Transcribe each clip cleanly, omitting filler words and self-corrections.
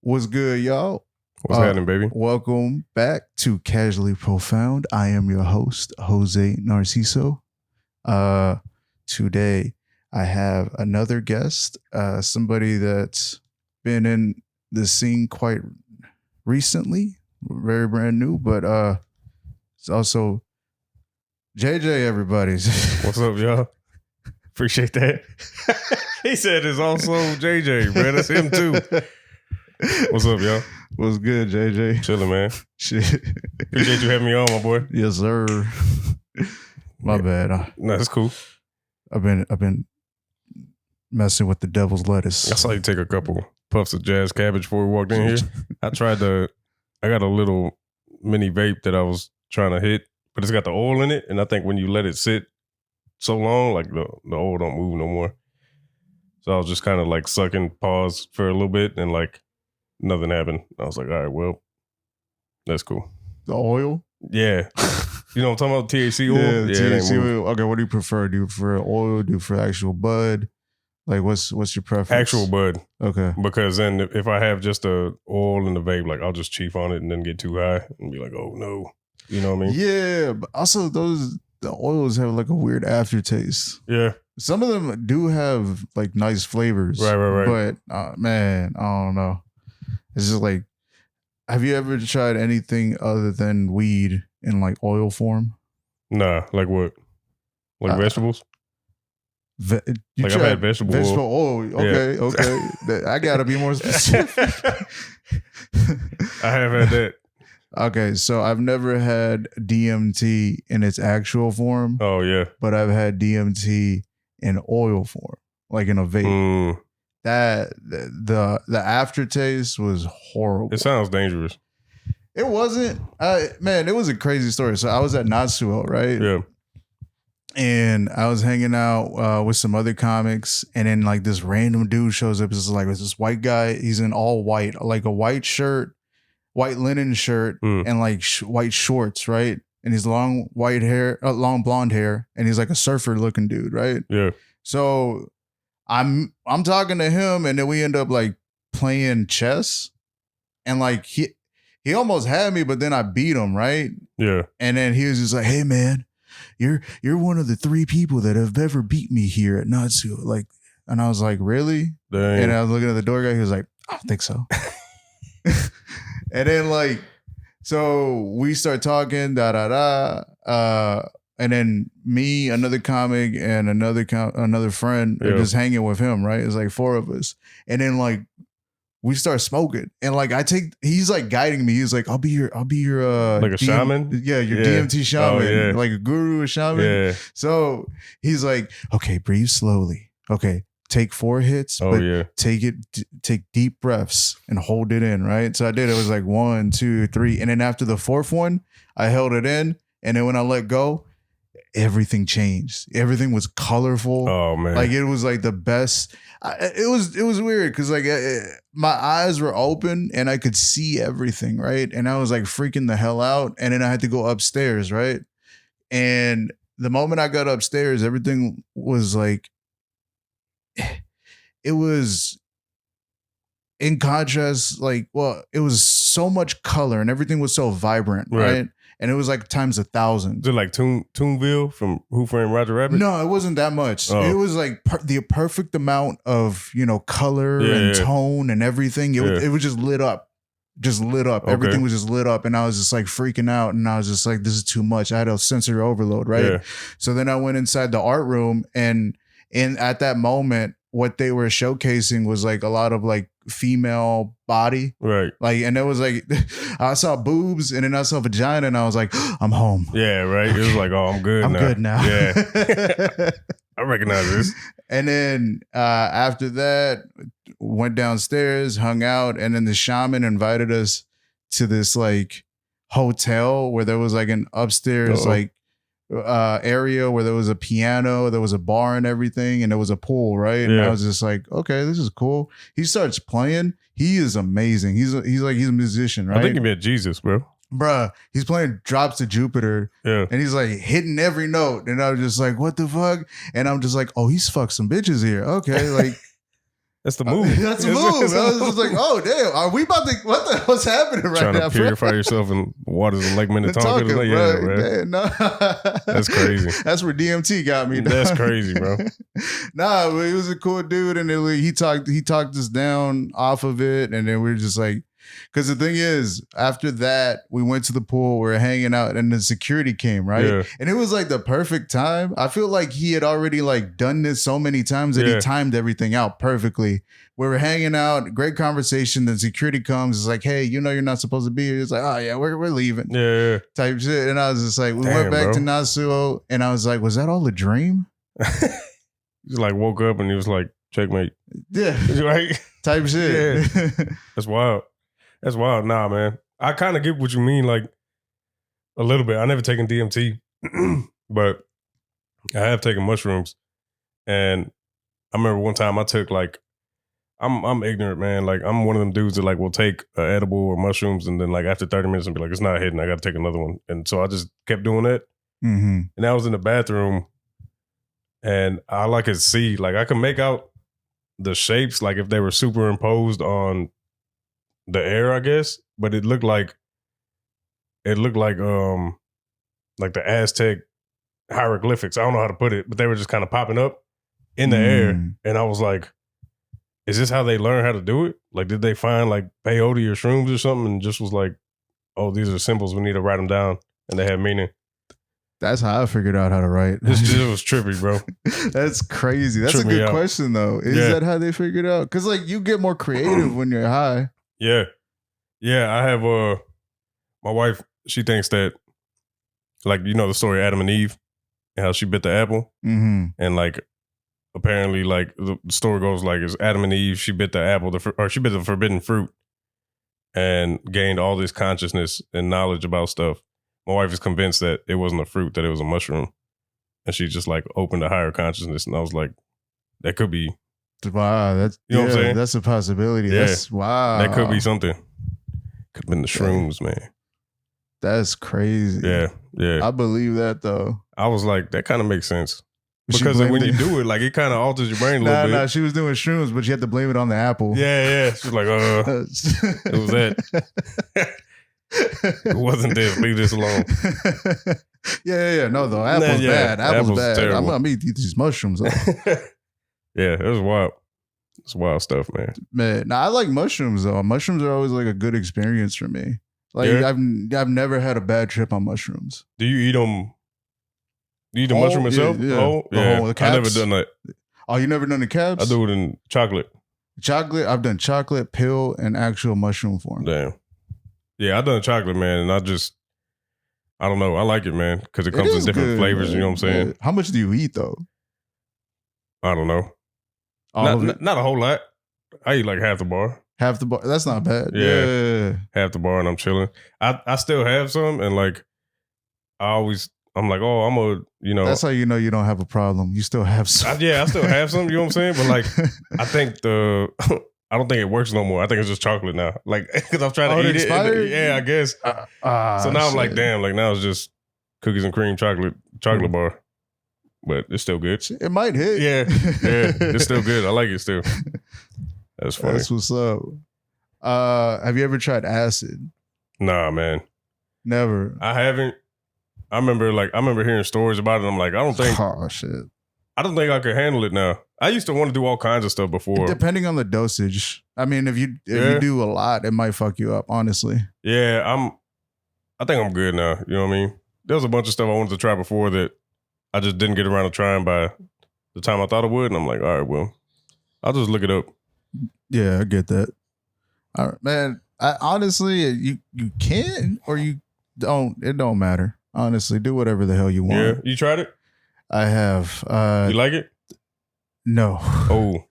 What's good, y'all? What's happening, baby? Welcome back to Casually Profound. I am your host, Jose Narciso. Today, I have another guest, somebody that's been in the scene quite recently, very brand new, but it's also JJ, everybody's. What's up, y'all? Appreciate that. He said it's also JJ, man. That's him too. What's up, y'all? What's good, JJ? Chilling, man. Shit. Appreciate you having me on, my boy. Yes, sir. My bad. No, that's cool. I've been messing with the devil's lettuce. I saw you take a couple puffs of jazz cabbage before we walked in here. I got a little mini vape that I was trying to hit, but it's got the oil in it, and I think when you let it sit so long, like the oil don't move no more. So I was just kind of like sucking, pause for a little bit, and like nothing happened. I was like, all right, well, that's cool. The oil? Yeah. You know what I'm talking about? THC oil? Yeah, THC oil. Okay, what do you prefer? Do you prefer oil? Do you prefer actual bud? Like, what's your preference? Actual bud. Okay. Because then if I have just the oil and the vape, like I'll just chief on it and then get too high and be like, oh no. You know what I mean? Yeah, but also the oils have like a weird aftertaste. Yeah. Some of them do have like nice flavors. Right. But man, I don't know. It's just like, have you ever tried anything other than weed in like oil form? Nah, like what? Like vegetables? Like I've had vegetable oil. Okay. I gotta be more specific. I have had that. Okay, so I've never had DMT in its actual form. Oh yeah. But I've had DMT in oil form, like in a vape. That the aftertaste was horrible. It sounds dangerous. It wasn't. Man, it was a crazy story. So I was at Natsuo, right? Yeah. And I was hanging out with some other comics, and then like this random dude shows up. It's like this white guy. He's in all white, like a white shirt, white linen shirt, and like white shorts, right? And he's long white hair, long blonde hair, and he's like a surfer looking dude, right? Yeah. So I'm talking to him, and then we end up like playing chess, and like he almost had me, but then I beat him, right? Yeah. And then he was just like, "Hey man, you're one of the 3 people that have ever beat me here at Natsu." Like, and I was like, "Really?" Dang. And I was looking at the door guy. He was like, "I don't think so." And then like, so we start talking, and then me, another comic, and another friend are just hanging with him, right? It's like 4 of us. And then like we start smoking. And like he's like guiding me. He's like, I'll be your like a shaman? Yeah, your DMT shaman. Like a guru or shaman. Yeah. So he's like, okay, breathe slowly. Okay. Take 4 hits, take deep breaths and hold it in, right? So I did. It was like 1, 2, 3. And then after the 4th one, I held it in. And then when I let go, everything changed. Everything was colorful. Oh man. Like it was like the best. It was weird because like my eyes were open and I could see everything, right? And I was like freaking the hell out. And then I had to go upstairs, right? And the moment I got upstairs, everything was like, it was in contrast, like, well, it was so much color and everything was so vibrant, right? And it was like times 1,000. Is it like Toonville from Who Framed Roger Rabbit? No, it wasn't that much. Oh. It was like the perfect amount of, color and tone and everything. It was just lit up. Okay. Everything was just lit up. And I was just like freaking out. And I was just like, this is too much. I had a sensory overload, right? Yeah. So then I went inside the art room, and at that moment, what they were showcasing was like a lot of like female body. Right. Like, and it was like, I saw boobs and then I saw vagina and I was like, I'm home. Yeah, right. Okay. It was like, oh, I'm good now. I'm good now. Yeah. I recognize this. And then after that, went downstairs, hung out, and then the shaman invited us to this like hotel where there was like an upstairs like area where there was a piano, there was a bar and everything, and there was a pool, right? And I was just like, okay, this is cool. He starts playing. He is amazing. He's a musician, right? I think he met Jesus, bro. Bruh, he's playing Drops to Jupiter. Yeah. And he's like hitting every note. And I was just like, what the fuck? And I'm just like, oh, he's fucked some bitches here. Okay. Like, That's the move. That's the move. I was just like, oh damn, are we about to? What the hell's happening right now? Trying to purify yourself in waters of Lake Minnetonka. Talking, Yeah, bro. No. That's crazy. That's where DMT got me. That's crazy, bro. Nah, but he was a cool dude, and he talked us down off of it, and then we were just like, because the thing is, after that, we went to the pool, we were hanging out, and the security came, right? Yeah. And it was like the perfect time. I feel like he had already like done this so many times that he timed everything out perfectly. We were hanging out, great conversation. Then security comes, it's like, hey, you know you're not supposed to be here. It's like, oh yeah, we're leaving. Yeah. Type shit. And I was just like, we went back to Nasuo, and I was like, was that all a dream? He like woke up and he was like, checkmate. Yeah. Right? Type shit. Yeah. That's wild. That's wild. Nah, man. I kind of get what you mean, like a little bit. I never taken DMT, but I have taken mushrooms. And I remember one time I took like, I'm ignorant, man. Like I'm one of them dudes that like will take an edible or mushrooms, and then like after 30 minutes and be like, it's not hitting. I got to take another one. And so I just kept doing that. Mm-hmm. And I was in the bathroom, and all I could see, like I could make out the shapes, like if they were superimposed on the air, I guess, but it looked like the Aztec hieroglyphics. I don't know how to put it, but they were just kind of popping up in the air, and I was like, "Is this how they learn how to do it? Like, did they find like peyote or shrooms or something, and just was like, oh, these are symbols. We need to write them down, and they have meaning." That's how I figured out how to write. This was trippy, bro. That's crazy. That's a good question, though. Is that how they figured out? Because like you get more creative when you're high. Yeah. I have my wife. She thinks that, like, you know the story of Adam and Eve and how she bit the apple, mm-hmm. and like apparently, like the story goes, like it's Adam and Eve. She bit the apple, or she bit the forbidden fruit, and gained all this consciousness and knowledge about stuff. My wife is convinced that it wasn't a fruit, that it was a mushroom. And she just like opened a higher consciousness. And I was like, that could be. Wow. That's, you know what I'm saying? That's a possibility. Yeah. That's wow. That could be something. Could have been the shrooms, man. That's crazy. Yeah. I believe that though. I was like, that kind of makes sense. Because when you do it, like it kind of alters your brain a little bit. Nah, she was doing shrooms, but you had to blame it on the apple. Yeah. She was like, it was that. It wasn't this. Leave this alone. Yeah. No, though. Apple's bad. Apple's bad. Terrible. I'm going to eat these mushrooms. Yeah, it was wild. It's wild stuff, man. Man, I like mushrooms, though. Mushrooms are always like a good experience for me. Like, I've never had a bad trip on mushrooms. Do you eat them? Do you eat the mushroom itself? Yeah. Oh, yeah. I never done that. Oh, you never done the caps? I do it in chocolate. Chocolate? I've done chocolate, pill, and actual mushroom form. Damn. Yeah, I've done chocolate, man, and I don't know. I like it, man, because it comes in different flavors, man. You know what I'm saying? Yeah. How much do you eat, though? I don't know. Not a whole lot. I eat like half the bar. Half the bar? That's not bad. Yeah. Half the bar and I'm chilling. I still have some, and like, I'm like, oh, I'm a, you know. That's how you know you don't have a problem. You still have some. I still have some, you know what I'm saying? But like, I think I don't think it works no more. I think it's just chocolate now. Like, because I'm trying to eat it. I guess. So now I'm like, damn, like now it's just cookies and cream chocolate bar. But it's still good. It might hit. Yeah. It's still good. I like it still. That's funny. That's what's up. Have you ever tried acid? Nah, man. Never. I haven't. I remember hearing stories about it. I'm like, I don't think I could handle it now. I used to want to do all kinds of stuff before. Depending on the dosage. I mean, if you do a lot, it might fuck you up, honestly. Yeah, I think I'm good now. You know what I mean? There was a bunch of stuff I wanted to try before that I just didn't get around to trying by the time I thought I would. And I'm like, all right, well, I'll just look it up. Yeah, I get that. All right, man. Honestly, you can or you don't. It don't matter. Honestly, do whatever the hell you want. Yeah, you tried it? I have. You like it? No. Oh.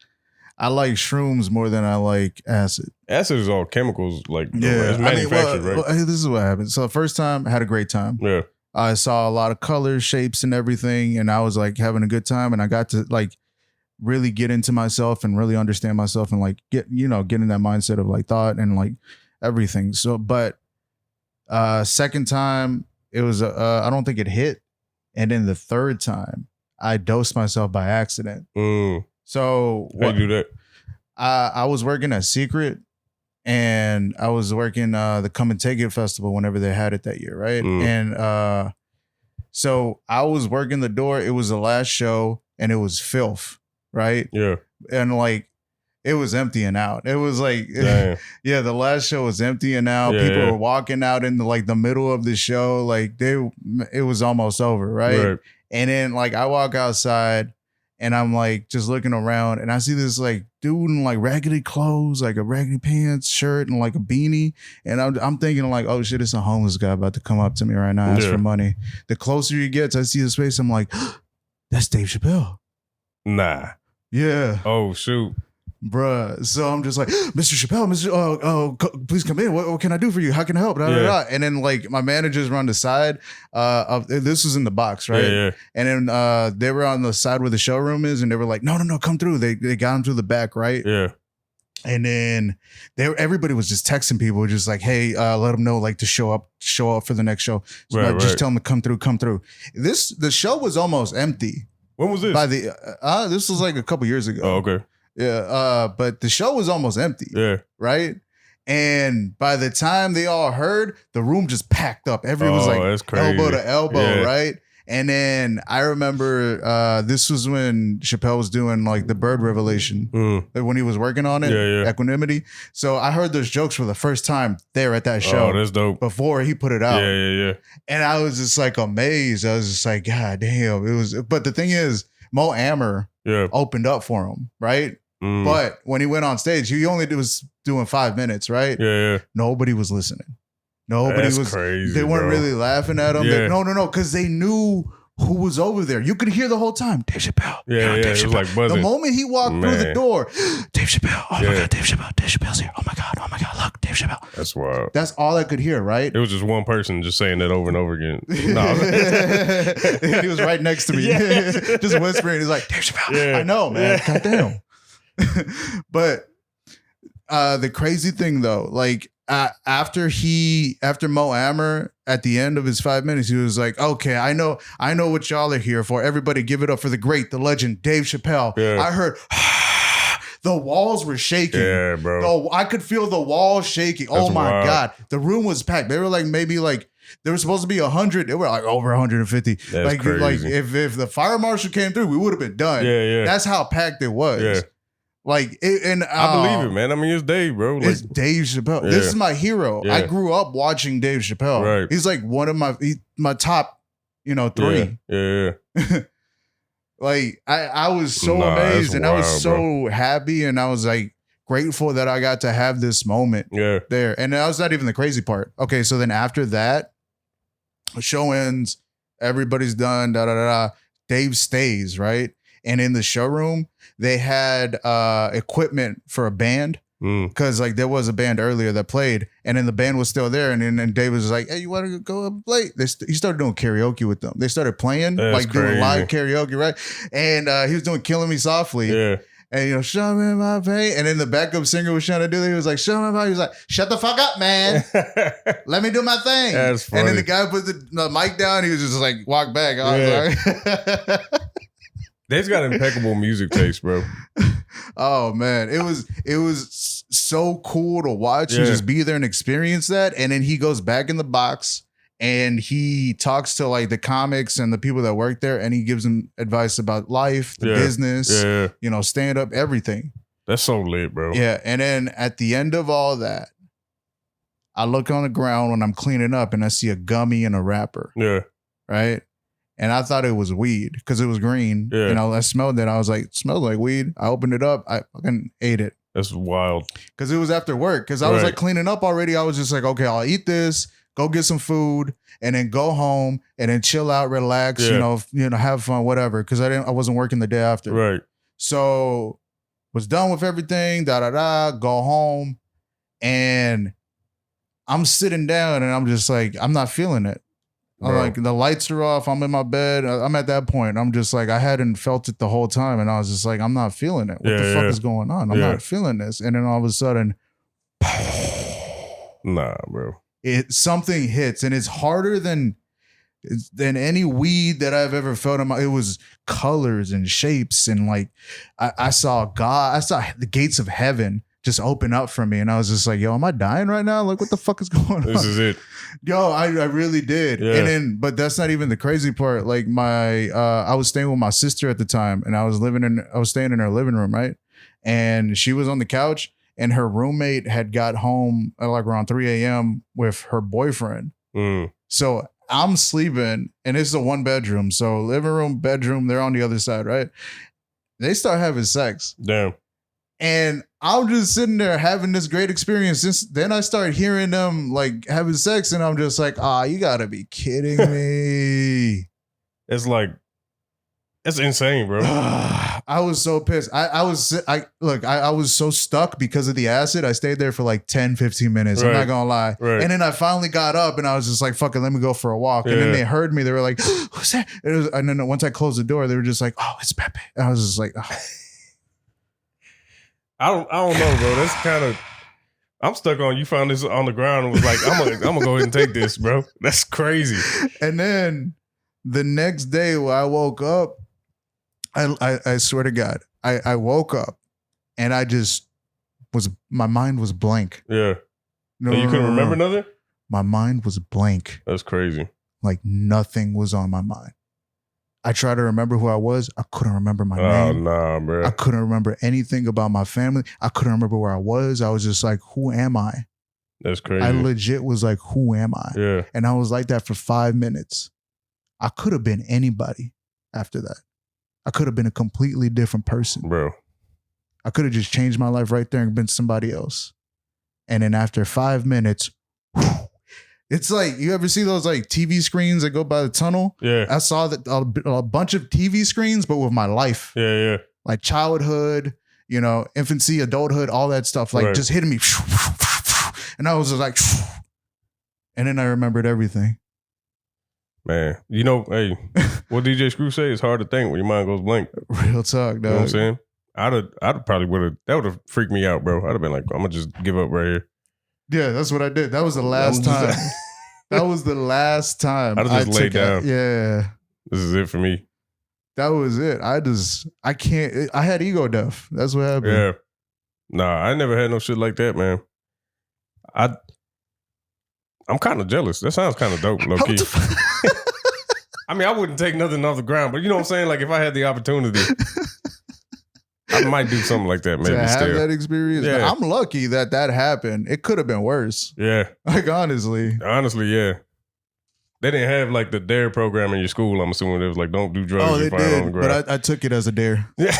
I like shrooms more than I like acid. Acid is all chemicals, like it's manufactured, right? This is what happened. So the first time, I had a great time. Yeah. I saw a lot of colors, shapes, and everything, and I was like having a good time, and I got to like really get into myself and really understand myself and like get in that mindset of like thought and like everything. So, but second time it was I don't think it hit, and then the third time I dosed myself by accident. Mm. So how you do that? I was working at Secret, and I was working the Come and Take It festival whenever they had it that year, right? And so I was working the door. It was the last show, and it was filth, right? Yeah. And like it was emptying out. It was like, yeah, the last show was emptying out. Yeah, People were walking out in like the middle of the show, like it was almost over, right? And then like I walk outside. And I'm like just looking around, and I see this like dude in like raggedy clothes, like a raggedy pants, shirt, and like a beanie. And I'm thinking like, oh shit, it's a homeless guy about to come up to me right now, ask for money. The closer he gets, I see his face. I'm like, that's Dave Chappelle. Nah. Yeah. Oh shoot. Bruh. So I'm just like, Mr. Chappelle, please come in. What can I do for you? How can I help? And then like my managers were on the side of this was in the box, right? Yeah. And then they were on the side where the showroom is, and they were like, no, come through. They got him through the back, right? Yeah. And then everybody was just texting people, just like, hey, let them know like to show up for the next show. So just tell them to come through. The show was almost empty. When was this? This was like a couple years ago. Oh, okay. Yeah, but the show was almost empty. Yeah. Right? And by the time they all heard, the room just packed up. Everyone was like elbow to elbow, right? And then I remember this was when Chappelle was doing like the bird revelation, like when he was working on it, Equanimity. So I heard those jokes for the first time there at that show. Oh, that's dope. Before he put it out. Yeah. And I was just like amazed. I was just like, God damn. But the thing is, Mo Amer opened up for him, right? But when he went on stage, he only was doing 5 minutes, right? Yeah. Nobody was listening. Nobody was crazy. They weren't really laughing at him. Yeah. No, because they knew who was over there. You could hear the whole time, Dave Chappelle. Yeah, Dave Chappelle. It was like buzzing. The moment he walked through the door, Dave Chappelle. Oh my God, Dave Chappelle. Dave Chappelle's here. Oh my God, look, Dave Chappelle. That's wild. That's all I could hear, right? It was just one person just saying that over and over again. He was right next to me, just whispering. He's like, Dave Chappelle. I know, man. Goddamn. But the crazy thing though, like after Mo Amer at the end of his 5 minutes, he was like, okay, I know what y'all are here for. Everybody give it up for the great, the legend, Dave Chappelle. I heard the walls were shaking. Yeah, bro. I could feel the walls shaking. That's wild. God. The room was packed. They were like maybe like there was supposed to be 100. They were like over 150. That's crazy. Like if the fire marshal came through, we would have been done. Yeah. That's how packed it was. Yeah. Like and I believe it, man. I mean, it's Dave, bro. Like, it's Dave Chappelle. This is my hero. I grew up watching Dave Chappelle. Right. He's like one of my top, 3. Yeah. Like I was so amazed and I was so happy and I was like grateful that I got to have this moment there. And that was not even the crazy part. Okay, so then after that, the show ends, everybody's done, Dave stays, right? And in the showroom, they had equipment for a band because like there was a band earlier that played, and then the band was still there. And then Dave was like, "Hey, you want to go up and play?" He started doing karaoke with them. They started playing doing live karaoke, right? And he was doing "Killing Me Softly." Yeah. And show me my pain. And then the backup singer was trying to do that. He was like, show me my pain. He was like, shut the fuck up, man. Let me do my thing. That's funny. And then the guy put the mic down. He was just like, walk back. I was like, Dave's got impeccable music taste, bro. Oh man, it was so cool to watch and just be there and experience that. And then he goes back in the box and he talks to like the comics and the people that work there, and he gives them advice about life, the business, stand up, everything. That's so lit, bro. Yeah, and then at the end of all that, I look on the ground when I'm cleaning up and I see a gummy and a wrapper. Yeah, right. And I thought it was weed because it was green. Yeah. I smelled it. I was like, it smells like weed. I opened it up. I fucking ate it. That's wild. Because it was after work. Because I was like cleaning up already. I was just like, okay, I'll eat this, go get some food, and then go home and then chill out, relax, have fun, whatever. Because I wasn't working the day after. Right. So was done with everything, go home. And I'm sitting down and I'm just like, I'm not feeling it. I'm like, the lights are off. I'm in my bed. I'm at that point. I'm just like, I hadn't felt it the whole time. And I was just like, I'm not feeling it. What the fuck is going on? I'm not feeling this. And then all of a sudden, nah, bro. Something hits, and it's harder than than any weed that I've ever felt in my. It was colors and shapes and like I saw God. I saw the gates of heaven just open up for me, and I was just like, "Yo, am I dying right now? Like, what the fuck is going on?" This is it. Yo, I really did. Yeah. And then, but that's not even the crazy part. Like I was staying with my sister at the time, and I was staying in her living room, right? And she was on the couch, and her roommate had got home at like around 3 a.m. with her boyfriend. So I'm sleeping, and it's a 1-bedroom. So living room, bedroom, they're on the other side, right? They start having sex. Damn. And I'm just sitting there having this great experience. Then I start hearing them like having sex, and I'm just like, you gotta be kidding me. It's like, it's insane, bro. I was so pissed. I was so stuck because of the acid. I stayed there for like 10, 15 minutes. Right. I'm not gonna lie. Right. And then I finally got up, and I was just like, fuck it, let me go for a walk. And then they heard me. They were like, who's that? And then once I closed the door, they were just like, oh, it's Pepe. And I was just like, oh. I don't know, bro. That's kind of, I'm stuck on, you found this on the ground and was like, I'm gonna go ahead and take this, bro. That's crazy. And then the next day when I woke up, I swear to God, I woke up and my mind was blank. Yeah. No, you couldn't remember nothing? My mind was blank. That's crazy. Like nothing was on my mind. I tried to remember who I was. I couldn't remember my name. Oh, nah, bro. I couldn't remember anything about my family. I couldn't remember where I was. I was just like, who am I? That's crazy. I legit was like, who am I? Yeah. And I was like that for 5 minutes. I could have been anybody after that. I could have been a completely different person. Bro. I could have just changed my life right there and been somebody else. And then after 5 minutes, it's like, you ever see those like TV screens that go by the tunnel? Yeah. I saw that a bunch of TV screens, but with my life. Yeah. Like childhood, infancy, adulthood, all that stuff, like just hitting me. And I was just like, and then I remembered everything. Man, hey, what DJ Screw say? It's hard to think when your mind goes blank. Real talk, dog. You know what I'm saying? I'd probably that would have freaked me out, bro. I'd have been like, I'm gonna just give up right here. Yeah, that's what I did. That was the last time. That was the last time. I just laid down. Yeah. This is it for me. That was it. I can't. I had ego death. That's what happened. Yeah. Nah, I never had no shit like that, man. I'm kind of jealous. That sounds kind of dope, low key. I mean, I wouldn't take nothing off the ground, but you know what I'm saying? Like, if I had the opportunity, I might do something like that, maybe. To have that experience? Yeah. I'm lucky that happened. It could have been worse. Yeah. Like, honestly. Honestly, yeah. They didn't have, like, the DARE program in your school, I'm assuming. It was like, don't do drugs. Oh, they did, on the ground. But I took it as a dare. Yeah.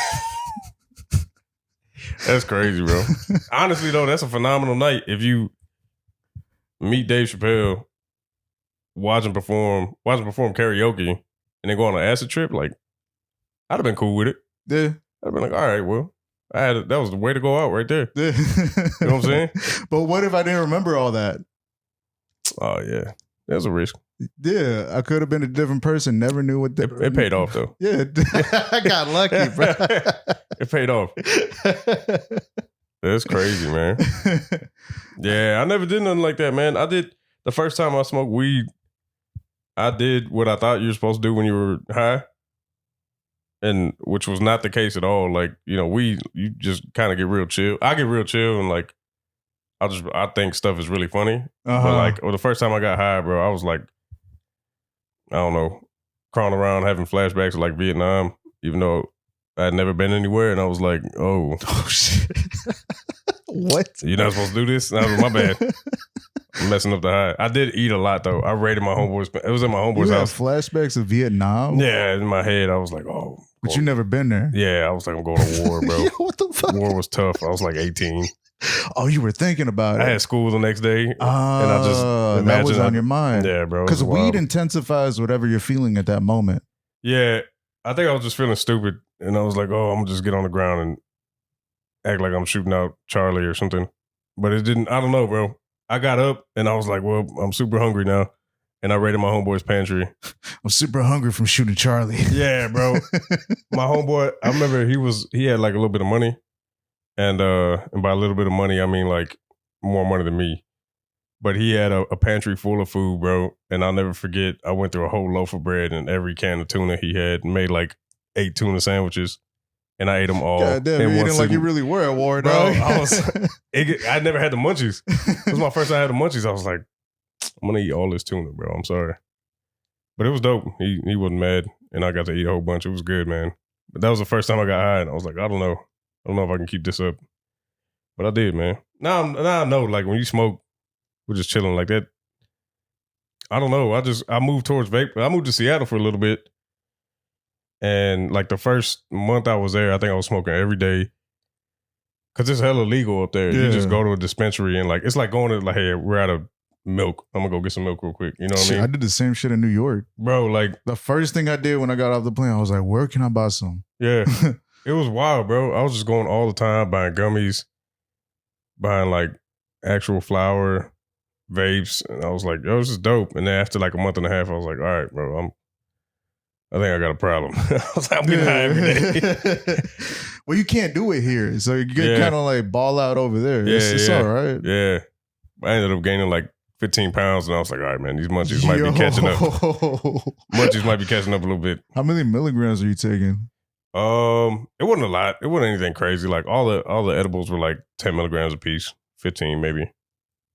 That's crazy, bro. Honestly, though, that's a phenomenal night. If you meet Dave Chappelle, watch him perform karaoke, and then go on an acid trip, like, I'd have been cool with it. Yeah. I'd have been like, all right, well, that was the way to go out right there. Yeah. You know what I'm saying? But what if I didn't remember all that? Oh, yeah. There's a risk. Yeah, I could have been a different person. Never knew what it paid off, though. Yeah, I got lucky, bro. It paid off. That's crazy, man. Yeah, I never did nothing like that, man. I did, the first time I smoked weed, I did what I thought you were supposed to do when you were high, and which was not the case at all. Like, weed, you just kind of get real chill. I get real chill, and like, I think stuff is really funny. But like, the first time I got high, bro, I was like, I don't know, crawling around having flashbacks of like Vietnam, even though I had never been anywhere, and I was like, oh shit. What? You're not supposed to do this? That was my bad. I'm messing up the high. I did eat a lot, though. I raided my homeboy's. It was in my homeboy's house. Flashbacks of Vietnam? Yeah, in my head, I was like, oh. But you never been there? Yeah, I was like, I'm going to war, bro. What the fuck? War was tough. I was like 18. Oh, you were thinking about it. I had school the next day. And I just imagined that was on your mind. Yeah, bro. Because weed intensifies whatever you're feeling at that moment. Yeah. I think I was just feeling stupid. And I was like, oh, I'm going to just get on the ground and act like I'm shooting out Charlie or something. But it didn't. I don't know, bro. I got up and I was like, well, I'm super hungry now. And I raided my homeboy's pantry. I'm super hungry from shooting Charlie. Yeah, bro. My homeboy, I remember he had like a little bit of money. And by a little bit of money, I mean like more money than me. But he had a pantry full of food, bro. And I'll never forget, I went through a whole loaf of bread and every can of tuna he had and made like 8 tuna sandwiches. And I ate them all. God damn, you eating like you really were at war, dog. Bro, I never had the munchies. It was my first time I had the munchies. I was like, I'm going to eat all this tuna, bro. I'm sorry. But it was dope. He wasn't mad. And I got to eat a whole bunch. It was good, man. But that was the first time I got high. And I was like, I don't know. I don't know if I can keep this up. But I did, man. Now I know, like, when you smoke, we're just chilling like that. I don't know. I moved towards vape. I moved to Seattle for a little bit. And like the first month I was there, I think I was smoking every day. Cause it's hella legal up there. Yeah. You just go to a dispensary and like, it's like going to like, hey, we're out of milk. I'm gonna go get some milk real quick. You know what I mean? I did the same shit in New York. Bro, like the first thing I did when I got off the plane, I was like, where can I buy some? Yeah. It was wild, bro. I was just going all the time buying gummies, buying like actual flour, vapes. And I was like, yo, this is dope. And then after like a month and a half, I was like, all right, bro, I think I got a problem. I was like, I'm getting high every day. Well, you can't do it here. So you kind of like ball out over there. Yeah, it's all right. Yeah. I ended up gaining like 15 pounds and I was like, all right, man, these munchies might be catching up. Munchies might be catching up a little bit. How many milligrams are you taking? It wasn't a lot. It wasn't anything crazy. Like all the edibles were like 10 milligrams a piece, 15 maybe.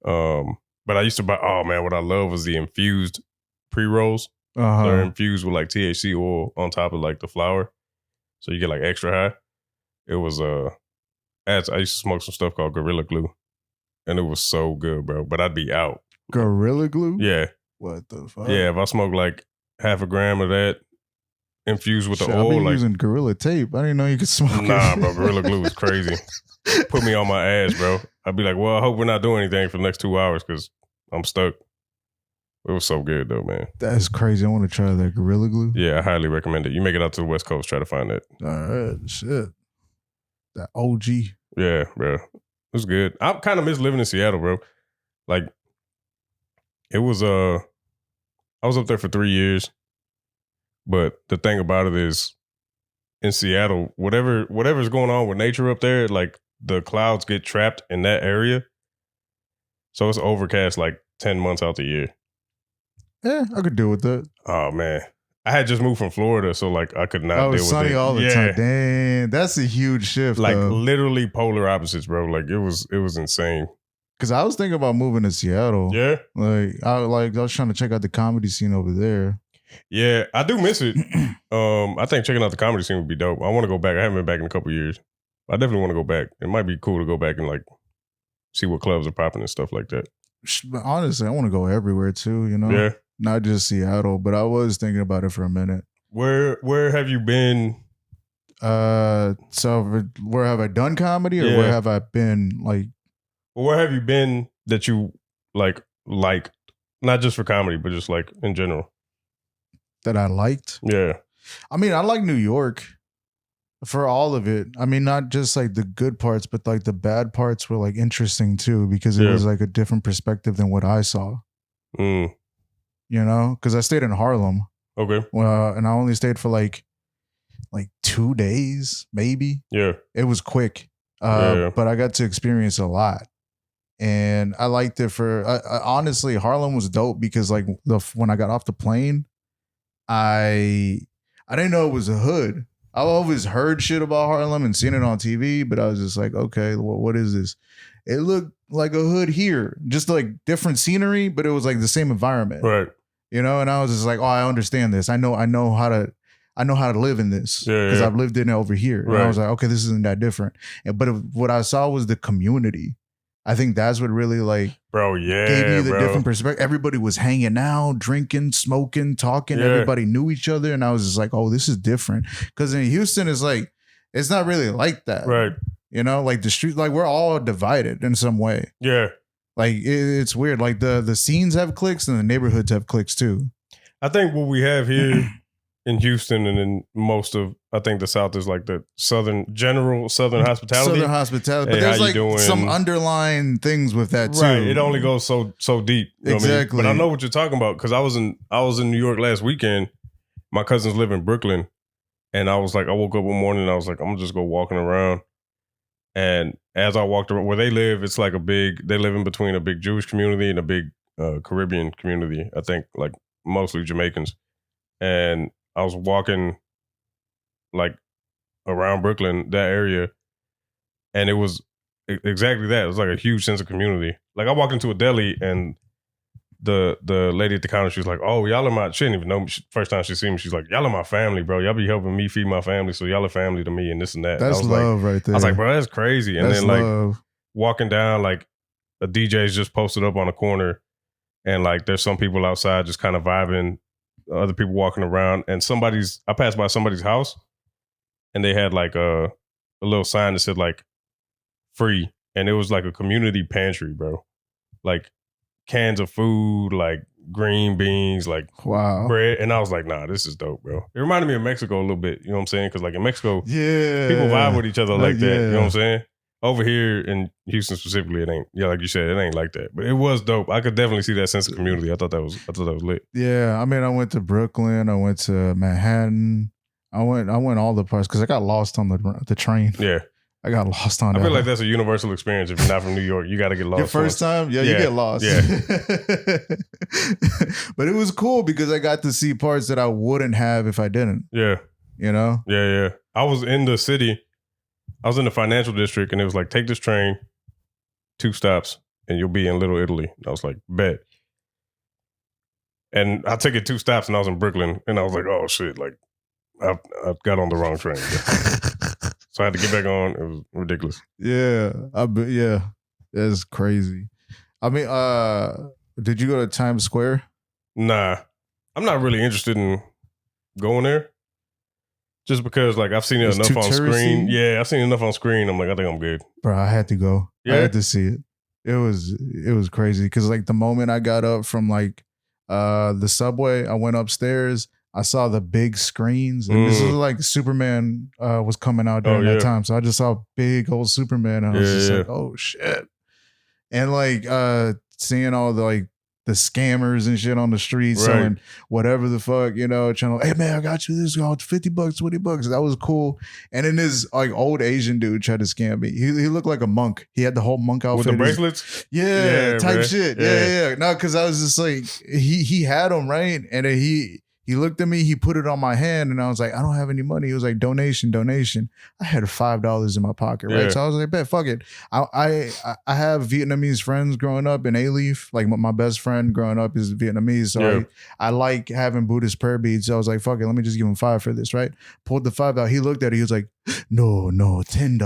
But I used to buy, oh man, what I love was the infused pre-rolls. They're infused with like THC oil on top of like the flour. So you get like extra high. It was, I used to smoke some stuff called Gorilla Glue. And it was so good, bro. But I'd be out. Gorilla Glue? Yeah. What the fuck? Yeah, if I smoked like half a gram of that infused with the oil. I've been like using Gorilla Tape. I didn't know you could smoke it. Nah, bro. Gorilla Glue was crazy. Put me on my ass, bro. I'd be like, well, I hope we're not doing anything for the next 2 hours because I'm stuck. It was so good, though, man. That's crazy. I want to try that Gorilla Glue. Yeah, I highly recommend it. You make it out to the West Coast, try to find that. All right, shit. That OG. Yeah, bro. It was good. I kind of miss living in Seattle, bro. Like, it was, I was up there for 3 years. But the thing about it is, in Seattle, whatever's going on with nature up there, like, the clouds get trapped in that area. So it's overcast like 10 months out the year. Yeah, I could deal with that. Oh, man. I had just moved from Florida, so like I could not deal with it. Sunny all the time. Damn, that's a huge shift. Like literally polar opposites, bro. Like it was insane. Because I was thinking about moving to Seattle. Yeah. I was trying to check out the comedy scene over there. Yeah, I do miss it. I think checking out the comedy scene would be dope. I want to go back. I haven't been back in a couple of years. I definitely want to go back. It might be cool to go back and like see what clubs are popping and stuff like that. Honestly, I want to go everywhere too, you know? Yeah. Not just Seattle, but I was thinking about it for a minute. Where have you been? So where have I done comedy or where have I been like? Well, where have you been that you like not just for comedy, but just like in general? That I liked? Yeah. I mean, I like New York for all of it. I mean, not just like the good parts, but like the bad parts were like interesting too, because it was like a different perspective than what I saw. Mm. You know, because I stayed in Harlem. Okay. Well, and I only stayed for like 2 days, maybe. Yeah. It was quick. But I got to experience a lot. And I liked it for, honestly, Harlem was dope because like when I got off the plane, I didn't know it was a hood. I've always heard shit about Harlem and seen it on TV, but I was just like, okay, what is this? It looked like a hood here, just like different scenery, but it was like the same environment. Right. You know, and I was just like, oh, I understand this. I know how to live in this because I've lived in it over here. Right. And I was like, okay, this isn't that different. But what I saw was the community. I think that's what really like, gave me the different perspective. Everybody was hanging out, drinking, smoking, talking. Everybody knew each other, and I was just like, oh, this is different. Because in Houston, it's like it's not really like that, right? You know, like the street, like we're all divided in some way. Yeah. Like it's weird. Like the scenes have cliques and the neighborhoods have cliques too. I think what we have here in Houston and in most of, I think the South is like the Southern hospitality. Southern hospitality. Hey, but there's like some underlying things with that too. Right. It only goes so deep. You know exactly. what I mean? But I know what you're talking about because I was in New York last weekend. My cousins live in Brooklyn. And I was like, I woke up one morning and I was like, I'm gonna just go walking around. And as I walked around where they live, it's like they live in between a big Jewish community and a big Caribbean community. I think like mostly Jamaicans. And I was walking like around Brooklyn, that area, and it was exactly that. It was like a huge sense of community. Like I walked into a deli and the lady at the counter, she was like, "Oh, y'all are my." She didn't even know me. First time she seen me, she's like, "Y'all are my family, bro. Y'all be helping me feed my family, so y'all are family to me, and this and that." That's and love right there. I was like, "Bro, that's crazy." And that's then like love. Walking down, like a DJ's just posted up on a corner, and like there's some people outside just kind of vibing, other people walking around, and I passed by somebody's house, and they had like a little sign that said like free, and it was like a community pantry, bro. Like cans of food, like green beans, like bread. And I was like, nah, this is dope, bro. It reminded me of Mexico a little bit, you know what I'm saying? Because like in Mexico, people vibe with each other like that, you know what I'm saying? Over here in Houston specifically, it ain't, like you said, it ain't like that. But it was dope. I could definitely see that sense of community. I thought that was lit. Yeah, I mean, I went to Brooklyn, I went to Manhattan, I went all the parts because I got lost on the train. Yeah. I got lost on that. I feel like that's a universal experience. If you're not from New York, you got to get lost. Your first time? Yeah, you get lost. Yeah. But it was cool because I got to see parts that I wouldn't have if I didn't. Yeah. You know? Yeah. I was in the city. I was in the financial district, and it was like, take this train, 2 stops, and you'll be in Little Italy. I was like, bet. And I took it 2 stops, and I was in Brooklyn, and I was like, oh, shit, like, I got on the wrong train. So I had to get back on. It was ridiculous. Yeah. That's crazy. I mean, did you go to Times Square? Nah. I'm not really interested in going there. Just because like I've seen it enough on screen. Yeah, I've seen enough on screen. I'm like, I think I'm good. Bro, I had to go. Yeah? I had to see it. It was crazy. Because like the moment I got up from like the subway, I went upstairs. I saw the big screens, and this was like Superman was coming out during that time. So I just saw big old Superman, and I was just like, "Oh shit!" And like seeing all the scammers and shit on the street selling whatever the fuck, channel. Hey man, I got you this. $50, $20. That was cool. And then this like old Asian dude tried to scam me. He looked like a monk. He had the whole monk outfit with the bracelets. Type man. Shit. Yeah. No, because I was just like he had them right, and then he looked at me, he put it on my hand, and I was like, I don't have any money. He was like, donation. I had $5 in my pocket, right? So I was like, bet, fuck it. I have Vietnamese friends growing up in A-Leaf. Like my best friend growing up is Vietnamese. So I like having Buddhist prayer beads. So I was like, fuck it, let me just give him $5 for this, right? Pulled the $5 out. He looked at it. He was like, no, $10.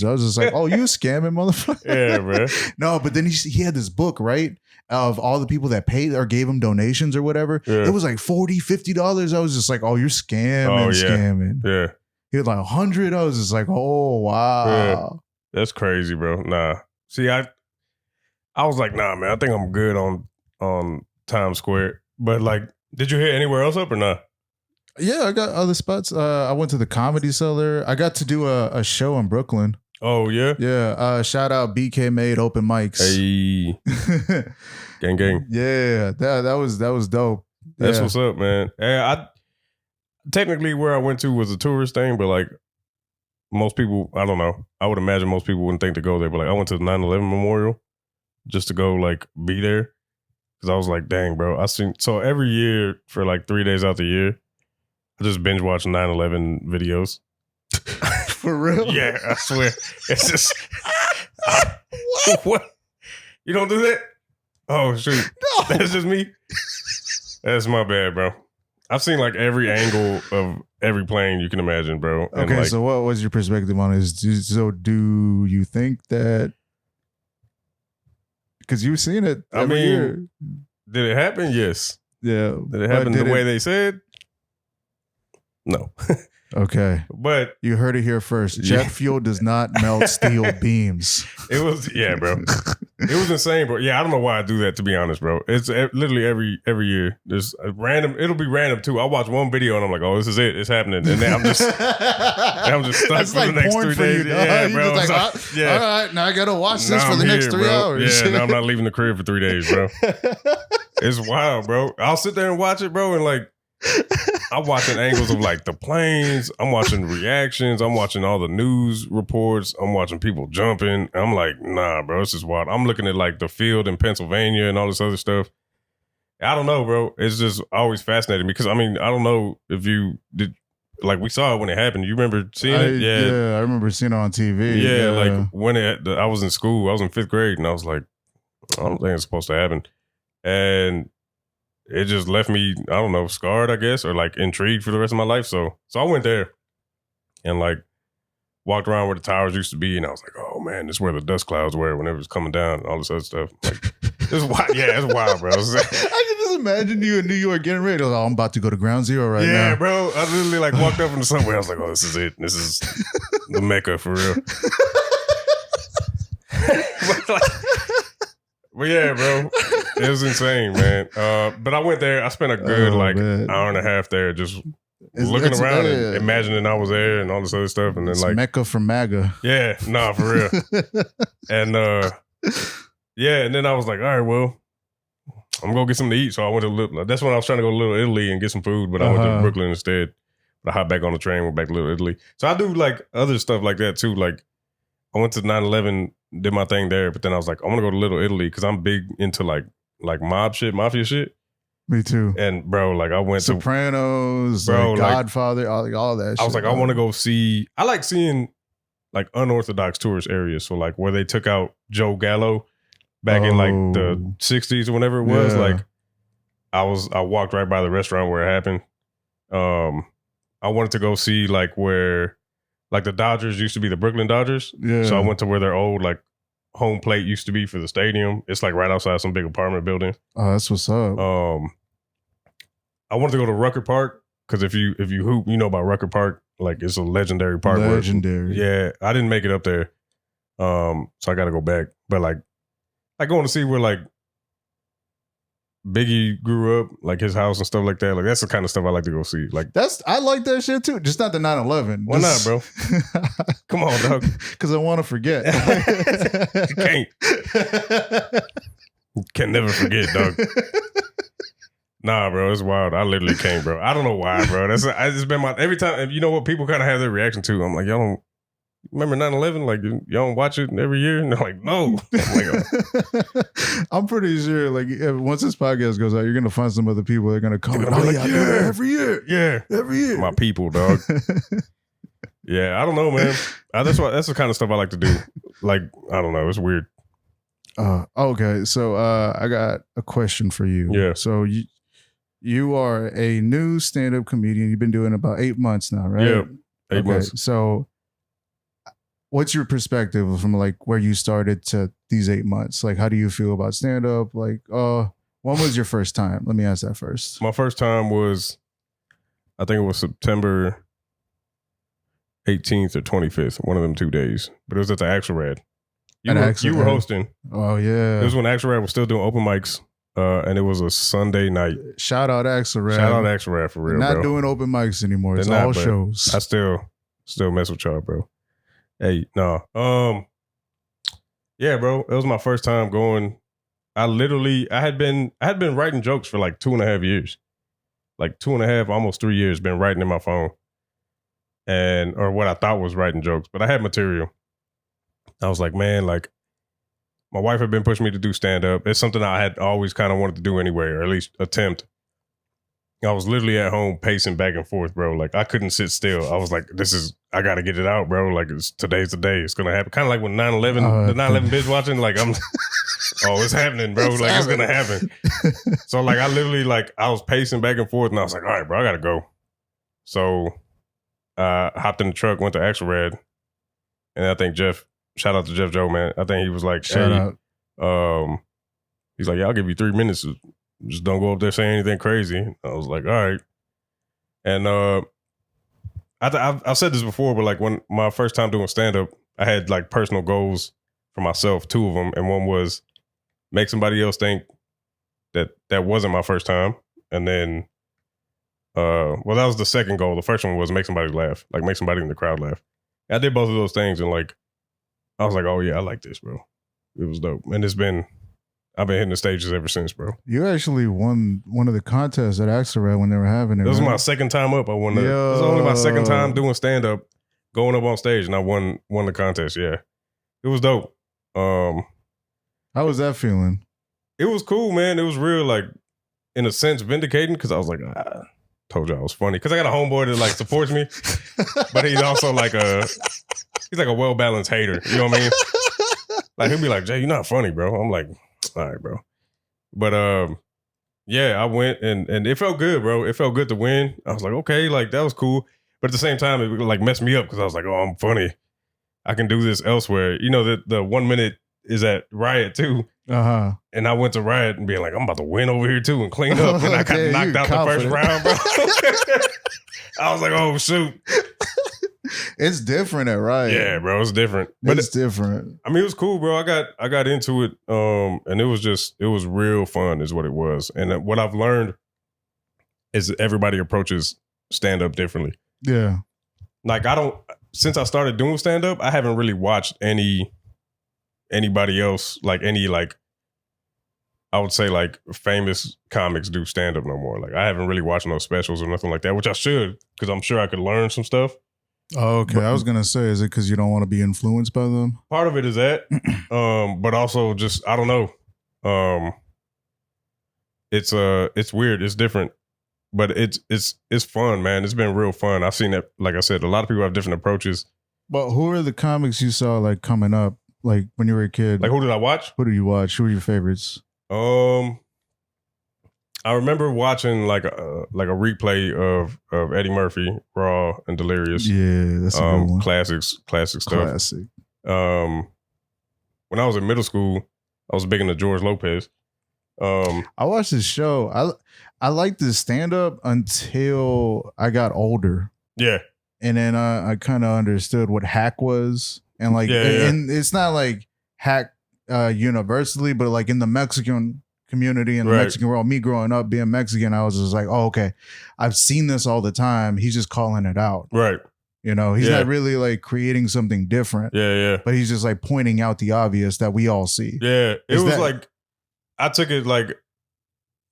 I was just like, oh, you scamming, motherfucker? Yeah, bro. No, but then he had this book, right? Of all the people that paid or gave him donations or whatever. Yeah. It was like $40, $50. I was just like, oh, you're scamming. Yeah. He was like 100. I was just like, oh, wow. Yeah. That's crazy, bro. Nah. See, I was like, nah, man, I think I'm good on Times Square. But like, did you hit anywhere else up or not? Yeah, I got other spots. I went to the Comedy Cellar. I got to do a show in Brooklyn. Oh, yeah? Yeah. Shout out BK Made Open Mics. Hey. Gang. Yeah. That was dope. That's what's up, man. Hey, technically where I went to was a tourist thing, but like most people, I don't know. I would imagine most people wouldn't think to go there, but like I went to the 9/11 Memorial just to go like be there. Cause I was like, dang, bro. So every year for like 3 days out the year, I just binge watch 9/11 videos. For real? Yeah, I swear. It's just what? You don't do that? Oh shoot. No. That's just me. That's my bad, bro. I've seen like every angle of every plane you can imagine, bro. Okay, like, so what was your perspective on this? So do you think that because you've seen it every year. Did it happen? Yes. Yeah. Did it happen the way they said? No. Okay. But you heard it here first. Jet fuel does not melt steel beams. It was, bro. It was insane, bro. Yeah, I don't know why I do that, to be honest, bro. It's literally every year. There's a random, it'll be random too. I'll watch one video and I'm like, oh, this is it. It's happening. And then I'm just stuck That's for like the next porn 3 for days. You, yeah, bro. Like, all right, now I got to watch this for the next 3 hours. Yeah, now I'm not leaving the crib for 3 days, bro. It's wild, bro. I'll sit there and watch it, bro, and like, I'm watching angles of like the planes. I'm watching reactions. I'm watching all the news reports. I'm watching people jumping. I'm like, nah, bro, this is wild. I'm looking at like the field in Pennsylvania and all this other stuff. I don't know, bro. It's just always fascinating because I mean, I don't know if you did. Like we saw it when it happened. You remember seeing it? Yeah, I remember seeing it on TV. Yeah, like when I was in school, I was in 5th grade, and I was like, I don't think it's supposed to happen, and it just left me, I don't know, scarred, I guess, or like intrigued for the rest of my life. So I went there and like walked around where the towers used to be, and I was like, oh man, this is where the dust clouds were whenever it was coming down and all this other stuff. Like, it's wild. Yeah, it's wild, bro. I can just imagine you in New York getting ready. Oh, I'm about to go to Ground Zero right now. Yeah, bro. I literally like walked up in the subway. I was like, oh, this is it. This is the Mecca for real. But yeah, bro. It was insane, man. But I went there. I spent a good hour and a half there just looking around and imagining I was there and all this other stuff. And then it's like Mecca from MAGA. Yeah, nah, for real. And yeah, and then I was like, all right, well, I'm gonna go get something to eat. So I went to that's when I was trying to go to Little Italy and get some food, but I went to Brooklyn instead. But I hopped back on the train, went back to Little Italy. So I do like other stuff like that too. Like I went to 9/11, did my thing there, but then I was like, I'm gonna go to Little Italy because I'm big into like mafia shit. Me too. And bro, like I went Sopranos, bro, like Godfather, all that shit. I was like, I want to go see. I like seeing like unorthodox tourist areas. So like where they took out Joe Gallo back in like the 60s or whenever it was. Like I walked right by the restaurant where it happened. I wanted to go see like where like the Dodgers used to be the Brooklyn Dodgers. Yeah. So I went to where their old like home plate used to be for the stadium. It's like right outside some big apartment building. Oh, that's what's up. I wanted to go to Rucker Park because if you hoop, you know about Rucker Park. Like it's a legendary park. Legendary. Yeah, I didn't make it up there, so I got to go back. But like going to see where like Biggie grew up, like his house and stuff like that. Like that's the kind of stuff I like to go see. Like I like that shit too. Just not the 9/11. Why not, bro? Come on, dog. Because I want to forget. You can't. You can never forget, dog. Nah, bro, it's wild. I literally can't, bro. I don't know why, bro. It's been my every time. You know what people kind of have their reaction to. I'm like, y'all don't remember 9/11? Like y'all don't watch it every year? And they're like, no. I'm like, I'm pretty sure. Like once this podcast goes out, you're gonna find some other people that are gonna come. Like, yeah, every year, yeah, every year. My people, dog. Yeah, I don't know, man. That's the kind of stuff I like to do. Like I don't know, it's weird. Okay, so I got a question for you. Yeah. So you are a new stand-up comedian. You've been doing about 8 months now, right? Yeah, 8 months. So what's your perspective from like where you started to these 8 months? Like, how do you feel about stand-up? Like, when was your first time? Let me ask that first. My first time was, I think it was September 18th or 25th, one of them 2 days. But it was at the Axelrad. You were hosting. Oh, yeah. It was when Axelrad was still doing open mics. And it was a Sunday night. Shout out Axelrad. Shout out Axelrad for real. They're not bro. doing open mics anymore. It's all shows. I still mess with y'all, bro. Hey, no. Yeah, bro. It was my first time going. I had been writing jokes for like 2.5 years. Like 2.5, almost 3 years, been writing in my phone. Or what I thought was writing jokes, but I had material. I was like, man, like, my wife had been pushing me to do stand-up. It's something I had always kind of wanted to do anyway, or at least attempt. I was literally at home pacing back and forth, bro. Like, I couldn't sit still. I was like, I got to get it out, bro. Like, today's the day. It's going to happen. Kind of like when 9/11, the 9/11 bitch watching, like, it's happening, bro. It's going to happen. So, like, I literally, like, I was pacing back and forth, and I was like, all right, bro, I got to go. So, hopped in the truck, went to Axelrad, and I think shout out to Jeff Joe, man. I think he was like, shout out. He's like, yeah, I'll give you 3 minutes. Just don't go up there saying anything crazy. I was like, all right. And I've said this before, but like when my first time doing stand-up, I had like personal goals for myself, 2 of them. And one was make somebody else think that wasn't my first time. And then, that was the second goal. The first one was make somebody laugh, like make somebody in the crowd laugh. I did both of those things, and like, I was like, oh yeah, I like this, bro. It was dope. And it's been I've been hitting the stages ever since, bro. You actually won one of the contests at Axelrad when they were having it. This was my second time up. I won that. This was only my second time doing stand up, going up on stage, and I won the contest. Yeah, it was dope. How was that feeling? It was cool, man. It was real, like, in a sense, vindicating, because I was like, told you I was funny, because I got a homeboy that like supports me, but he's also like he's like a well balanced hater. You know what I mean? Like, he'll be like, Jay, you're not funny, bro. I'm like, all right, bro. But yeah, I went and it felt good, bro. It felt good to win. I was like, okay, like that was cool. But at the same time, it like messed me up because I was like, oh, I'm funny. I can do this elsewhere. You know, the 1 minute is at Riot too. Uh-huh. And I went to Riot and being like, I'm about to win over here too and clean up. And I got knocked out confident. The first round, bro. I was like, oh shoot. It's different at Riot. Yeah, bro, it's different. But it's different. I mean, it was cool, bro. I got into it, and it was real fun, is what it was. And what I've learned is everybody approaches stand up differently. Yeah, like since I started doing stand up, I haven't really watched anybody else, like any, like, I would say like famous comics do stand up no more. Like, I haven't really watched no specials or nothing like that, which I should, because I'm sure I could learn some stuff. Oh, okay. But I was gonna say, is it because you don't want to be influenced by them? Part of it is that, but also just, I don't know. It's weird. It's different, but it's fun, man. It's been real fun. I've seen that. Like I said, a lot of people have different approaches. But who are the comics you saw like coming up, like when you were a kid? Like, who did I watch? Who did you watch? Who were your favorites? I remember watching like a replay of Eddie Murphy, Raw and Delirious. Yeah, that's a good one. Classic stuff. Classic. When I was in middle school, I was big into George Lopez. I watched this show. I liked this stand up until I got older. Yeah, and then I kind of understood what hack was, and like, and it's not like hack universally, but like in the Mexican community and the Mexican world, me growing up being Mexican, I was just like, oh, okay, I've seen this all the time. He's just calling it out. Right. You know, he's not really like creating something different. Yeah. But he's just like pointing out the obvious that we all see. Yeah. It was like, I took it like,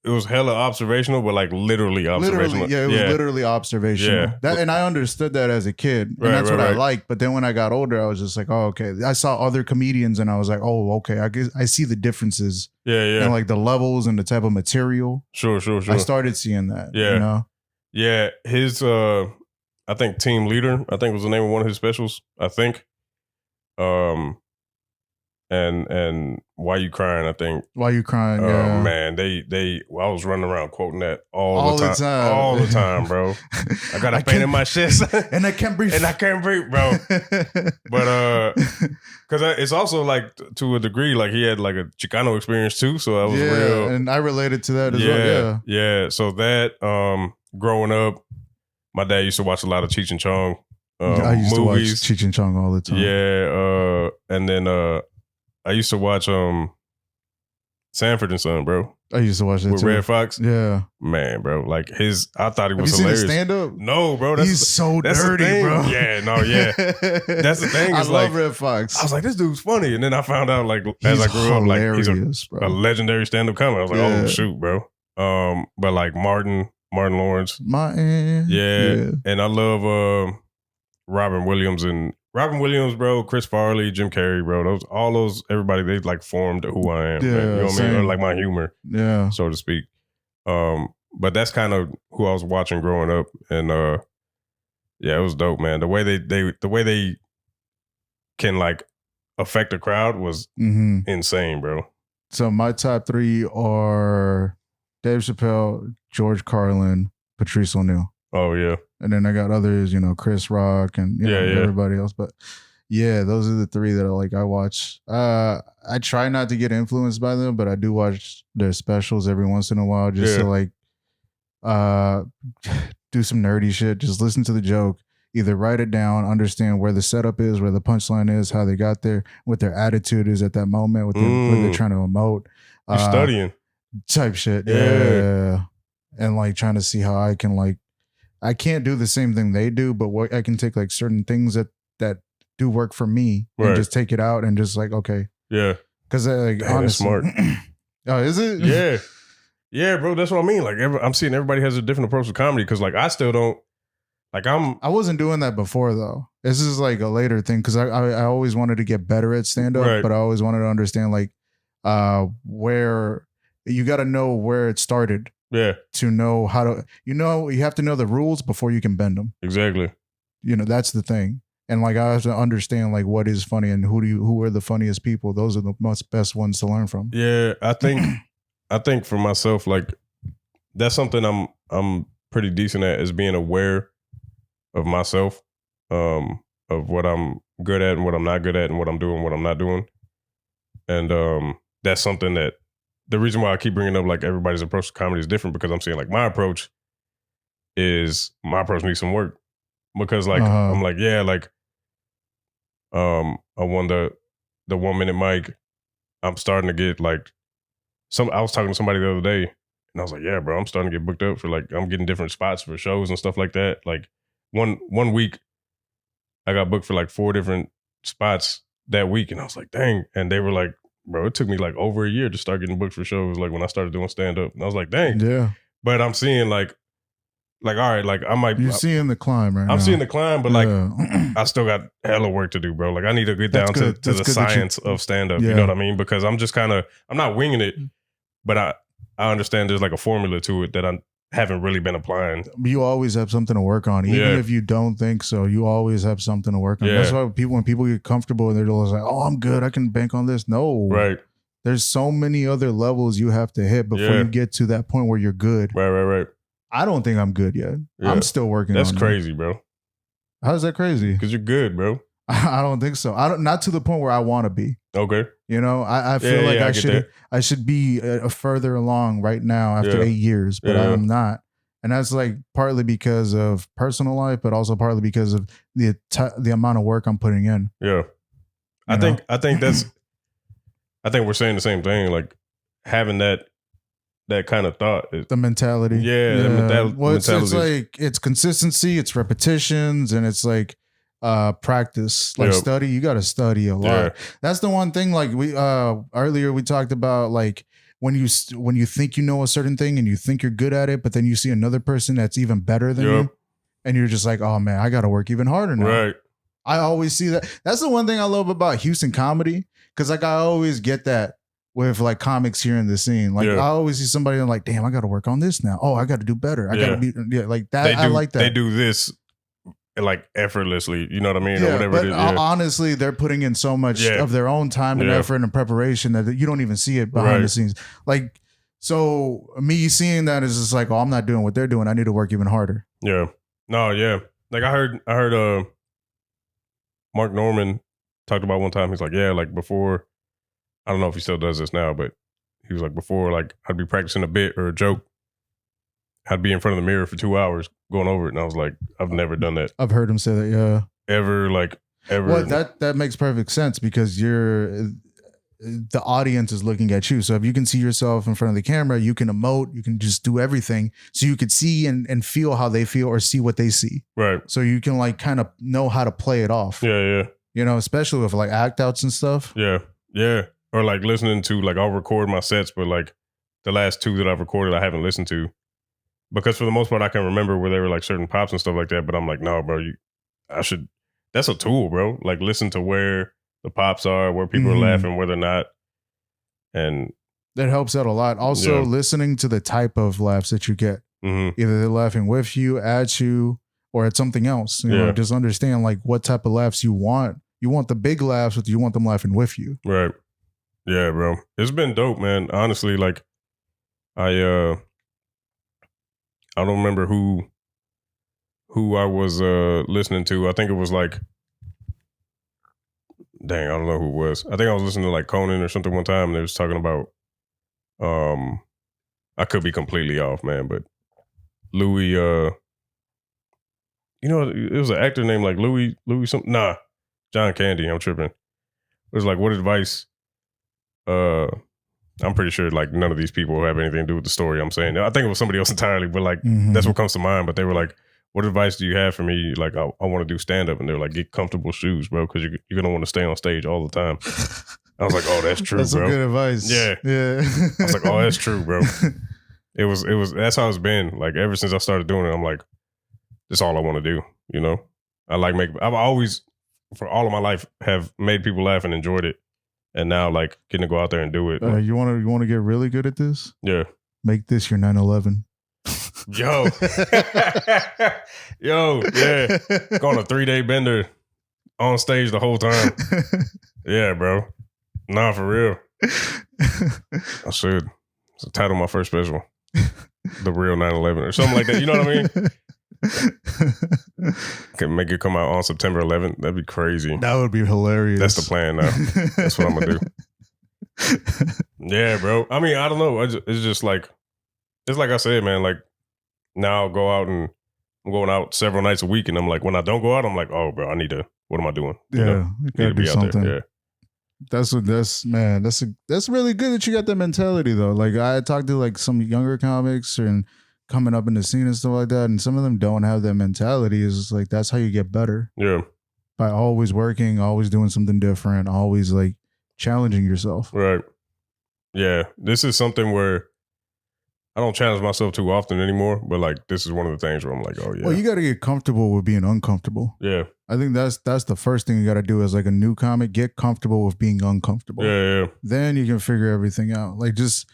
it was hella observational, but like literally observational. It was literally observational. Yeah. And I understood that as a kid. And that's what I liked. But then when I got older, I was just like, oh, okay. I saw other comedians and I was like, oh, okay. I see the differences. Yeah. And like the levels and the type of material. Sure. I started seeing that. Yeah. You know? Yeah. His, I think Team Leader, I think was the name of one of his specials, I think. And Why You Crying, I think. Why You Crying, yeah. Man, I was running around quoting that all the time. All the time, bro. I got a pain in my chest. And I can't breathe. Bro. But, because it's also like, to a degree, like he had like a Chicano experience too, so that was real. And I related to that as well, Yeah, so that, growing up, my dad used to watch a lot of Cheech and Chong I used movies. to watch Cheech and Chong all the time. Yeah, and then I used to watch Sanford and Son, bro. I used to watch that with too. Red Fox. Yeah, man, bro. Like I thought he was Have you hilarious. Seen his stand up? No, bro. He's so dirty, bro. Yeah, no, yeah. That's the thing. I love Red Fox. I was like, this dude's funny, and then I found out, like, as I grew up, like he's a legendary stand up comic. I was like, oh shoot, bro. But like Martin Lawrence, yeah, and I love Robin Williams, bro, Chris Farley, Jim Carrey, bro. All those everybody, they like formed who I am. Yeah, you know what I mean? Or like my humor, yeah, so to speak. But that's kind of who I was watching growing up, and yeah, it was dope, man. The way they can like affect a crowd was insane, bro. So my top three are Dave Chappelle, George Carlin, Patrice O'Neal. Oh yeah. And then I got others, you know, Chris Rock and everybody else. But yeah, those are the three that I watch. I try not to get influenced by them, but I do watch their specials every once in a while just to like do some nerdy shit. Just listen to the joke, either write it down, understand where the setup is, where the punchline is, how they got there, what their attitude is at that moment, what they're trying to emote. You're studying. Type shit. Yeah. And like trying to see how I can I can't do the same thing they do, but what I can take like certain things that do work for me and just take it out and just like, okay. Yeah. Because honestly, smart. Oh, is it? Yeah. Yeah, bro. That's what I mean. Like, I'm seeing everybody has a different approach to comedy because, like, I still don't. Like, I wasn't doing that before though. This is like a later thing because I always wanted to get better at stand up, Right. but I always wanted to understand like where you got to know where it started. Yeah. To know how to, you have to know the rules before you can bend them. Exactly. That's the thing. And like I have to understand like what is funny and who are the funniest people. Those are the best ones to learn from. Yeah, I think for myself, like that's something I'm pretty decent at is being aware of myself, of what I'm good at and what I'm not good at and what I'm doing, what I'm not doing. And that's something that the reason why I keep bringing up like everybody's approach to comedy is different because I'm saying like my approach needs some work because like I'm like, yeah, like I won the 1 minute mic. I'm starting to get like I was talking to somebody the other day and I was like, yeah, bro, I'm starting to get booked up for like, I'm getting different spots for shows and stuff like that. Like one week I got booked for like 4 different spots that week. And I was like, dang. And they were like, bro, it took me like over a year to start getting booked for shows. Like when I started doing stand up and I was like, dang. Yeah. But I'm seeing like, all right, like I might. You're seeing the climb right now. I'm seeing the climb, but like I still got hella work to do, bro. Like I need to get down to the science of stand up. Yeah. You know what I mean? Because I'm just I'm not winging it, but I understand there's like a formula to it that I haven't really been applying. You always have something to work on. Even if you don't think so, you always have something to work on. That's why when people get comfortable and they're just like, oh, I'm good, I can bank on this. No. Right. There's so many other levels you have to hit before you get to that point where you're good. Right. I don't think I'm good yet. Yeah. I'm still working on it. That's crazy, bro. How's that crazy? Because you're good, bro. I don't think so. Not to the point where I want to be. Okay. I feel like I should be further along right now after 8 years, but I'm not. And that's like partly because of personal life, but also partly because of the amount of work I'm putting in. Yeah. I think we're saying the same thing. Like having that kind of thought. The mentality. Yeah. The mentality. It's like, it's consistency, it's repetitions, and it's like practice. Like study, you got to study a lot. Yeah. That's the one thing, like we earlier we talked about, like when you think you know a certain thing and you think you're good at it, but then you see another person that's even better than you, and you're just like, oh man, I got to work even harder now. Right. I always see that. That's the one thing I love about Houston comedy, because like I always get that with like comics here in the scene. Like I always see somebody and like, damn, I got to work on this now. Oh, I got to do better. I got to be like that. I like that. They do this like effortlessly, you know what I mean? Or whatever but it is. Honestly, they're putting in so much of their own time and effort and preparation that you don't even see it behind the scenes. Like, so me seeing that is just like, oh, I'm not doing what they're doing. I need to work even harder. Yeah. No, yeah. Like I heard Mark Norman talked about one time. He's like, yeah, like before, I don't know if he still does this now, but he was like, before, like I'd be practicing a bit or a joke, I'd be in front of the mirror for 2 hours going over it. And I was like, I've never done that. I've heard him say that. Yeah. Ever. Well, that makes perfect sense because the audience is looking at you. So if you can see yourself in front of the camera, you can emote, you can just do everything. So you could see and feel how they feel or see what they see. Right. So you can like kind of know how to play it off. Yeah. Especially with like act outs and stuff. Yeah. Or like listening to, like I'll record my sets, but like the last 2 that I've recorded, I haven't listened to. Because for the most part, I can remember where they were like certain pops and stuff like that. But I'm like, no, bro, that's a tool, bro. Like listen to where the pops are, where people are laughing, where they're not. And that helps out a lot. Also, listening to the type of laughs that you get. Mm-hmm. Either they're laughing with you, at you, or at something else. You know, just understand like what type of laughs you want. You want the big laughs, but you want them laughing with you. Right. Yeah, bro. It's been dope, man. Honestly, like I don't remember who I was listening to. I think it was like, dang, I don't know who it was. I think I was listening to like Conan or something one time, and they was talking about, I could be completely off, man, but Louis, it was an actor named like Louis something. Nah, John Candy. I'm tripping. It was like, what advice? I'm pretty sure like none of these people have anything to do with the story I'm saying. I think it was somebody else entirely, but like that's what comes to mind. But they were like, what advice do you have for me? Like, I want to do stand up. And they're like, get comfortable shoes, bro, because you're going to want to stay on stage all the time. I was like, oh, that's true, that's bro. That's some good advice. Yeah. I was like, oh, that's true, bro. It was, that's how it's been. Like, ever since I started doing it, I'm like, that's all I want to do, you know? I've always, for all of my life, have made people laugh and enjoyed it. And now, like, getting to go out there and do it. You want to get really good at this? Yeah. Make this your 9/11. Yo. Yo, yeah. Go on a 3-day bender on stage the whole time. Yeah, bro. Nah, for real. I should. It's the title of my first special. The Real 9/11 or something like that. You know what I mean? Can make it come out on September 11th. That'd be crazy. That would be hilarious. That's the plan now. That's what I'm going to do. Yeah, bro. I mean, I don't know. It's just like, it's like I said, man, like now I'll go out and I'm going out several nights a week. And I'm like, when I don't go out, I'm like, oh, bro, what am I doing? You gotta do something. Yeah. That's really good that you got that mentality though. Like I talked to like some younger comics and coming up in the scene and stuff like that, and some of them don't have that mentality. It's just like that's how you get better. Yeah. By always working, always doing something different, always like challenging yourself. Right. Yeah. This is something where I don't challenge myself too often anymore, but like this is one of the things where I'm like, oh yeah. Well, you got to get comfortable with being uncomfortable. Yeah. I think that's the first thing you got to do as like a new comic. Get comfortable with being uncomfortable. Yeah. Then you can figure everything out. Like just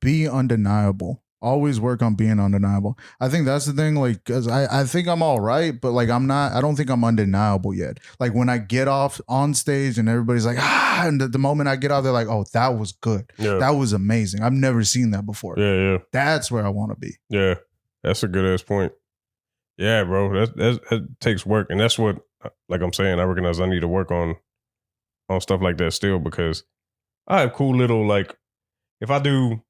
be undeniable. Always work on being undeniable. I think that's the thing. Like, cause I think I'm all right, but like I'm not. I don't think I'm undeniable yet. Like when I get off on stage and everybody's like and the moment I get out, they're like, oh, that was good. Yeah. That was amazing. I've never seen that before. Yeah. That's where I want to be. Yeah. That's a good ass point. Yeah, bro. That takes work, and that's what, like I'm saying, I recognize I need to work on stuff like that still, because I have cool little, like, if I do,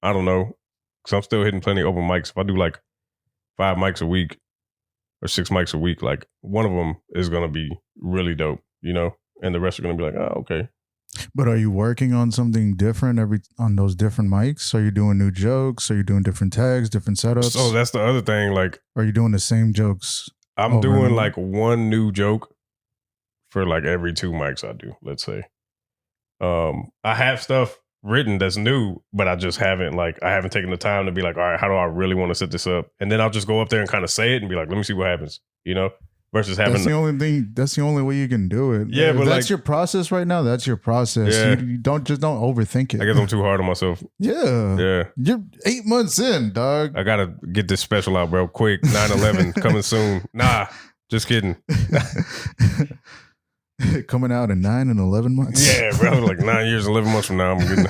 I don't know, because I'm still hitting plenty of open mics. If I do like 5 mics a week or 6 mics a week, like one of them is gonna be really dope, you know, and the rest are gonna be like, oh, okay. But are you working on something different on those different mics? Are you doing new jokes? Are you doing different tags, different setups? So that's the other thing. Like, are you doing the same jokes? I'm doing like one new joke for like every 2 mics I do, let's say. I have stuff written that's new, but I just haven't taken the time to be like, all right, how do I really want to set this up? And then I'll just go up there and kind of say it and be like, let me see what happens, you know? Versus having that's the only way you can do it. Yeah, but that's like, your process right now. That's your process. Yeah. You don't overthink it. I guess I'm too hard on myself. Yeah. You're 8 months in, dog. I gotta get this special out, bro. Quick. 9/11 coming soon. Nah, just kidding. Coming out in 9 and 11 months. Yeah, bro. Like 9 years, 11 months from now, I'm getting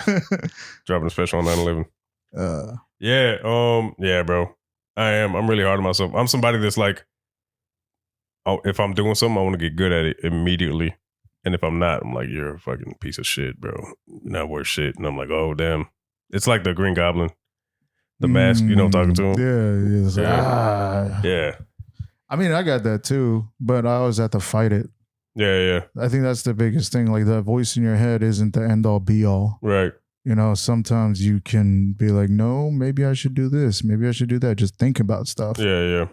dropping a special on 9/11. Yeah, bro. I am. I'm really hard on myself. I'm somebody that's like, if I'm doing something, I want to get good at it immediately. And if I'm not, I'm like, you're a fucking piece of shit, bro. You're not worth shit. And I'm like, oh, damn. It's like the Green Goblin. The mask, you know what I'm talking to him? Yeah. Yeah. I mean, I got that too, but I always have to fight it. Yeah. I think that's the biggest thing. Like the voice in your head isn't the end all be all. Right. You know, sometimes you can be like, no, maybe I should do this. Maybe I should do that. Just think about stuff. Yeah.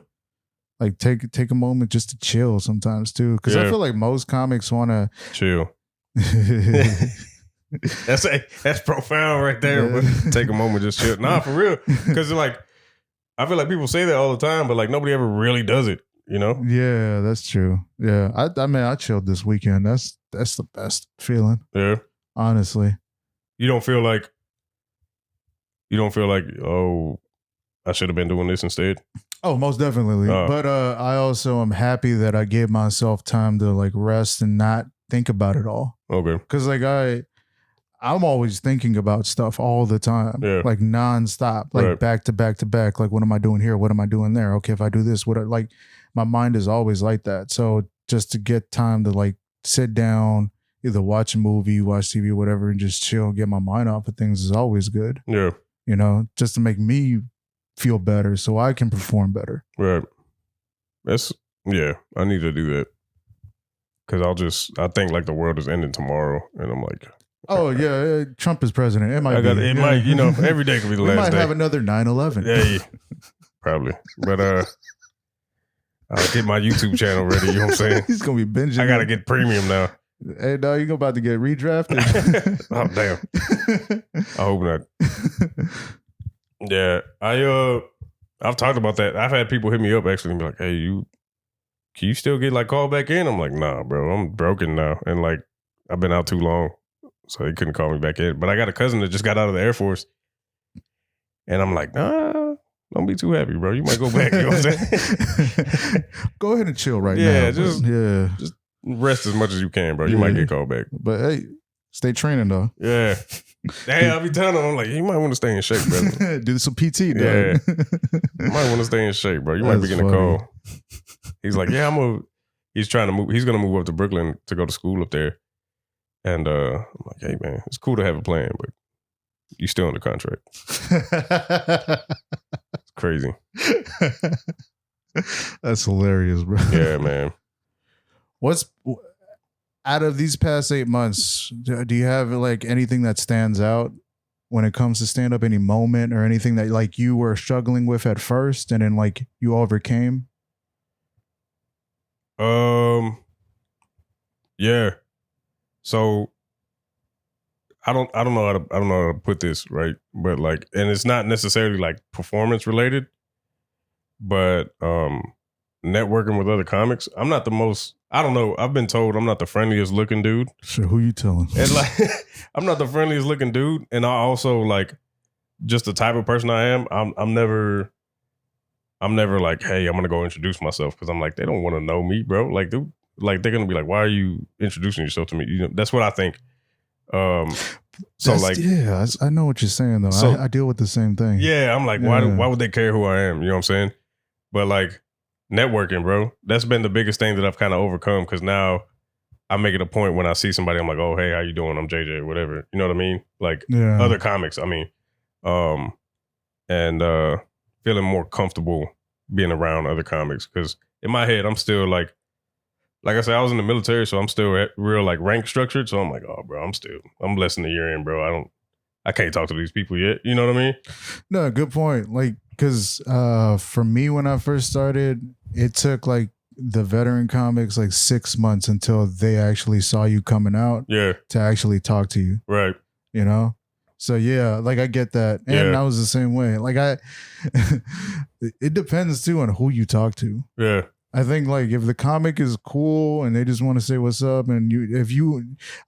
Like take a moment just to chill sometimes too, because I feel like most comics want to chill. That's profound right there. But take a moment, just chill. Nah, for real. Because like, I feel like people say that all the time, but like nobody ever really does it. You know? Yeah, that's true. Yeah, I mean, I chilled this weekend. That's the best feeling. Yeah, honestly. You don't feel like, oh, I should have been doing this instead. Oh, most definitely. But I also am happy that I gave myself time to like rest and not think about it all. Okay. Because like I'm always thinking about stuff all the time. Yeah. Like nonstop. Like back to back to back. Like what am I doing here? What am I doing there? Okay, if I do this, like my mind is always like that. So just to get time to like sit down, either watch a movie, watch TV, whatever, and just chill and get my mind off of things is always good. Yeah. You know, just to make me feel better so I can perform better. Right. I need to do that. Cause I think like the world is ending tomorrow and I'm like, oh yeah, Trump is president. It might might, you know, every day could be the last day. We might have another 9/11. Yeah, probably. But I'll get my YouTube channel ready, you know what I'm saying? He's gonna be binging. I gotta get premium now. Hey, no, you about to get redrafted? Oh damn! I hope not. Yeah, I've talked about that. I've had people hit me up actually and be like, "Hey, can you still get like called back in?" I'm like, "Nah, bro, I'm broken now, and like I've been out too long, so they couldn't call me back in." But I got a cousin that just got out of the Air Force, and I'm like, "Nah, don't be too happy, bro. You might go back." You know what I'm saying? Go ahead and chill now. Yeah, just rest as much as you can, bro. You might get called back. But hey, stay training though. Yeah. Hey, I'll be telling them, I'm like, you might want to stay in shape, brother. Do some PT, dog. Yeah. You might want to stay in shape, bro. You might be getting a call. He's like, yeah, he's trying to move. He's going to move up to Brooklyn to go to school up there. And I'm like, hey, man, it's cool to have a plan, but you still under contract. It's crazy. That's hilarious, bro. Yeah, man. What's out of these past 8 months, do you have like anything that stands out when it comes to stand up? Any moment or anything that like you were struggling with at first and then like you overcame? Yeah. So I don't know how to put this right, but like, and it's not necessarily like performance related, but networking with other comics. I'm not the most. I don't know. I've been told I'm not the friendliest looking dude. Sure, who you telling? And like, I'm not the friendliest looking dude, and I also like just the type of person I am. I'm never like, hey, I'm gonna go introduce myself because I'm like, they don't want to know me, bro. Like, dude, like they're gonna be like, why are you introducing yourself to me? You know, that's what I think. So like, yeah, I know what you're saying though. So, I deal with the same thing. Yeah, I'm like, why would they care who I am? You know what I'm saying? But like networking, bro, that's been the biggest thing that I've kind of overcome because now I make it a point when I see somebody, I'm like, oh, hey, how you doing? I'm JJ or whatever. You know what I mean? Like other comics, I mean, and feeling more comfortable being around other comics because in my head, I'm still like I said, I was in the military, so I'm still real like rank structured. So I'm like, oh, bro, I'm less than a year in, bro. I can't talk to these people yet. You know what I mean? No, good point. Like, because for me, when I first started, it took like the veteran comics like 6 months until they actually saw you coming out. Yeah. To actually talk to you. Right. You know? So yeah, like I get that. And I was the same way. Like it depends too on who you talk to. Yeah. I think like if the comic is cool and they just want to say what's up and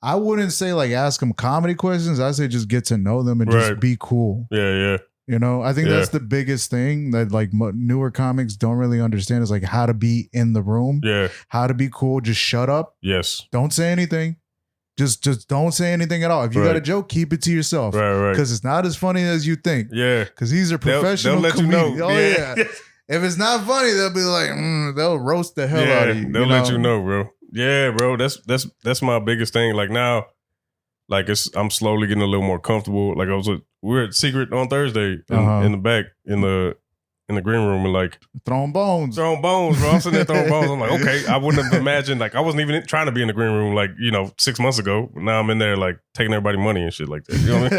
I wouldn't say like ask them comedy questions. I say just get to know them and just be cool. Yeah, yeah. You know, I think that's the biggest thing that like newer comics don't really understand is like how to be in the room. Yeah. How to be cool. Just shut up. Yes. Don't say anything. Just don't say anything at all. If you got a joke, keep it to yourself. Right. Because it's not as funny as you think. Yeah. Because these are professional they'll let comedians. you know. Oh yeah. If it's not funny, they'll be like, they'll roast the hell out of you. They'll let you know, bro. Yeah, bro. That's my biggest thing. Like now, like I'm slowly getting a little more comfortable. Like we were at Secret on Thursday in the back in the green room and like throwing bones, bro. I'm sitting there throwing bones. I'm like, okay, I wouldn't have imagined. Like I wasn't even trying to be in the green room. Like 6 months ago. Now I'm in there like taking everybody money and shit like that. You know what I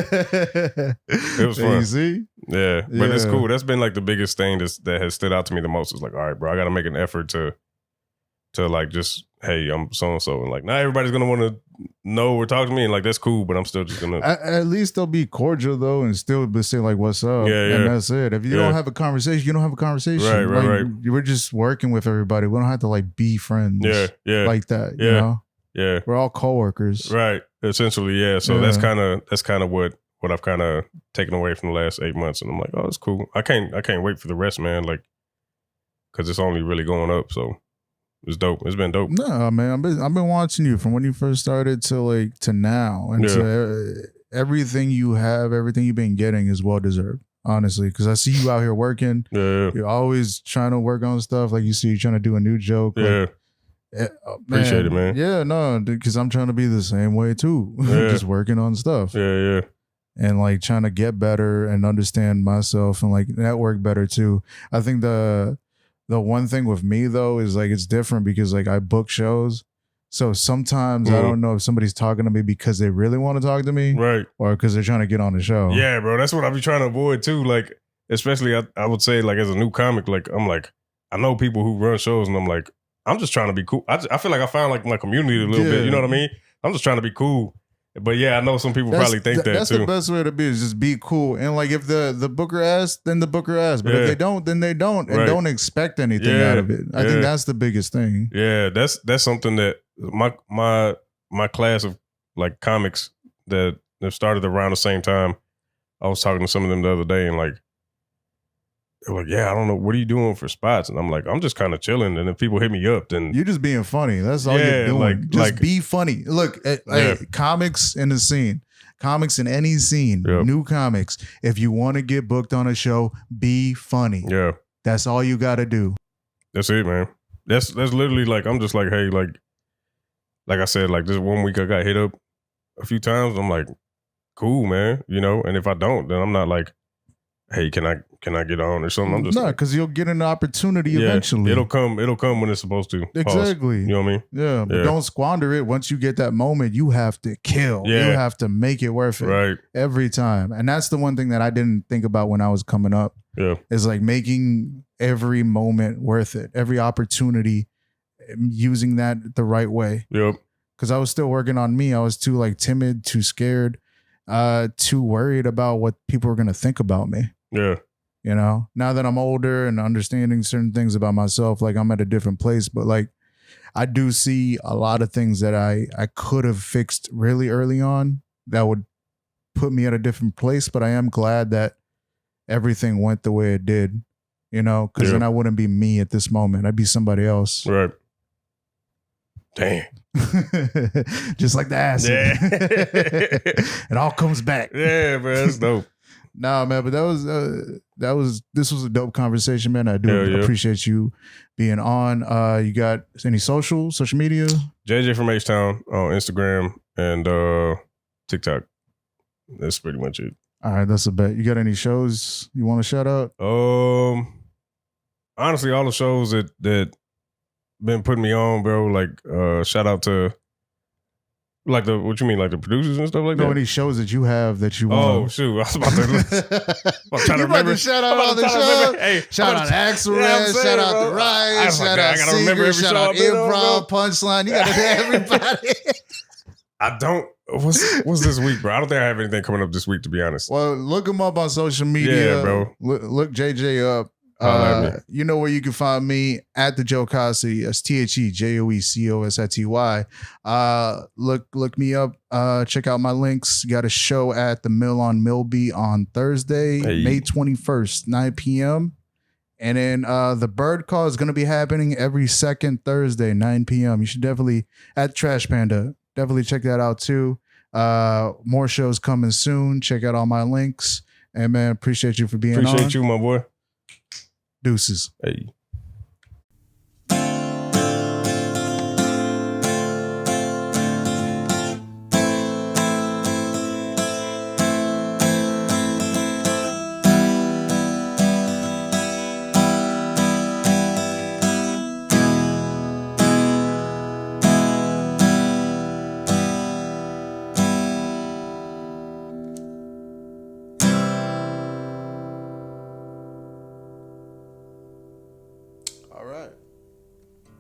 mean? It was fun. Easy. Yeah, but it's cool. That's been like the biggest thing that has stood out to me the most. Is like, all right, bro, I got to make an effort to like just, hey, I'm so and so, and like not everybody's gonna want to know or talk to me, and like that's cool, but I'm still just gonna. At least they'll be cordial though, and still say like, "What's up?" And that's it. If you don't have a conversation, you don't have a conversation. Right. We're just working with everybody. We don't have to like be friends. Yeah. Like that. You know. Yeah. We're all coworkers. Right. Essentially, yeah. So that's kind of what I've kind of taken away from the last 8 months, and I'm like, oh, it's cool. I can't wait for the rest, man. Like, because it's only really going up. So it's dope. It's been dope. No, man, I've been watching you from when you first started to now, and to everything you have, everything you've been getting is well deserved. Honestly, because I see you out here working. Yeah. You're always trying to work on stuff. Like you see, you're trying to do a new joke. Yeah. Appreciate it, man. Yeah, no, because I'm trying to be the same way too. Yeah. Just working on stuff. Yeah. And like trying to get better and understand myself and like network better too. I think the one thing with me though is like it's different because like I book shows. So sometimes I don't know if somebody's talking to me because they really want to talk to me. Right. Or because they're trying to get on the show. Yeah, bro. That's what I be trying to avoid too. Like, especially I would say like as a new comic, like I'm like, I know people who run shows and I'm like, I'm just trying to be cool. I feel like I found like my community a little bit. You know what I mean? I'm just trying to be cool. But yeah, I know some people probably think that that's too. The best way to be is just be cool. And like if the booker asks, then the booker asks. But if they don't, then they don't. And don't expect anything out of it. I think that's the biggest thing. Yeah, that's something that my class of like comics that started around the same time. I was talking to some of them the other day and like, they're like, yeah, I don't know. What are you doing for spots? And I'm like, I'm just kind of chilling. And if people hit me up, then you're just being funny. That's all you're doing. Just be funny. Look, comics in the scene, comics in any scene, new comics. If you want to get booked on a show, be funny. Yeah. That's all you got to do. That's it, man. That's literally like, I'm just like, hey, like I said, like this one week I got hit up a few times. I'm like, cool, man. You know, and if I don't, then I'm not like, hey, can I get on or something? I'm just because you'll get an opportunity eventually. It'll come when it's supposed to. Exactly. You know what I mean? Yeah, but don't squander it. Once you get that moment, you have to kill. Yeah. You have to make it worth it. Right. Every time. And that's the one thing that I didn't think about when I was coming up. Yeah. Is like making every moment worth it. Every opportunity, using that the right way. Yep. Because I was still working on me. I was too like timid, too scared, too worried about what people were gonna think about me. Yeah. You know, now that I'm older and understanding certain things about myself, like I'm at a different place, but like I do see a lot of things that I could have fixed really early on that would put me at a different place. But I am glad that everything went the way it did, you know, because then I wouldn't be me at this moment. I'd be somebody else. Right. Damn. Just like the acid. Yeah. It all comes back. Yeah, man. That's dope. Nah, man, but this was a dope conversation, man. I do appreciate you being on. You got any social media? JJ from H-Town on Instagram and TikTok. That's pretty much it. All right, that's a bet. You got any shows you want to shout out? Honestly, all the shows that been putting me on, bro. Like, shout out to like what you mean, like the producers and stuff like that. Any shows that you have that you want? Oh shoot, I was about to. I'm trying to remember. Shout out all the shows. Hey, shout out Axel Red, shout out The Rise, shout out Seeger, shout out Improv, Punchline. You got to everybody. I don't. What's this week, bro? I don't think I have anything coming up this week, to be honest. Well, look them up on social media. Yeah, bro. Look JJ up. You know where you can find me at the Joe Cossi. That's TheJoeCosity. Look me up. Check out my links. Got a show at the Mill on Millby on Thursday, May 21st, 9 p.m. And then the Bird Call is going to be happening every second Thursday, 9 p.m. You should definitely, at Trash Panda, definitely check that out too. More shows coming soon. Check out all my links. And man, appreciate you for being on. Appreciate you, my boy. Deuces. Hey.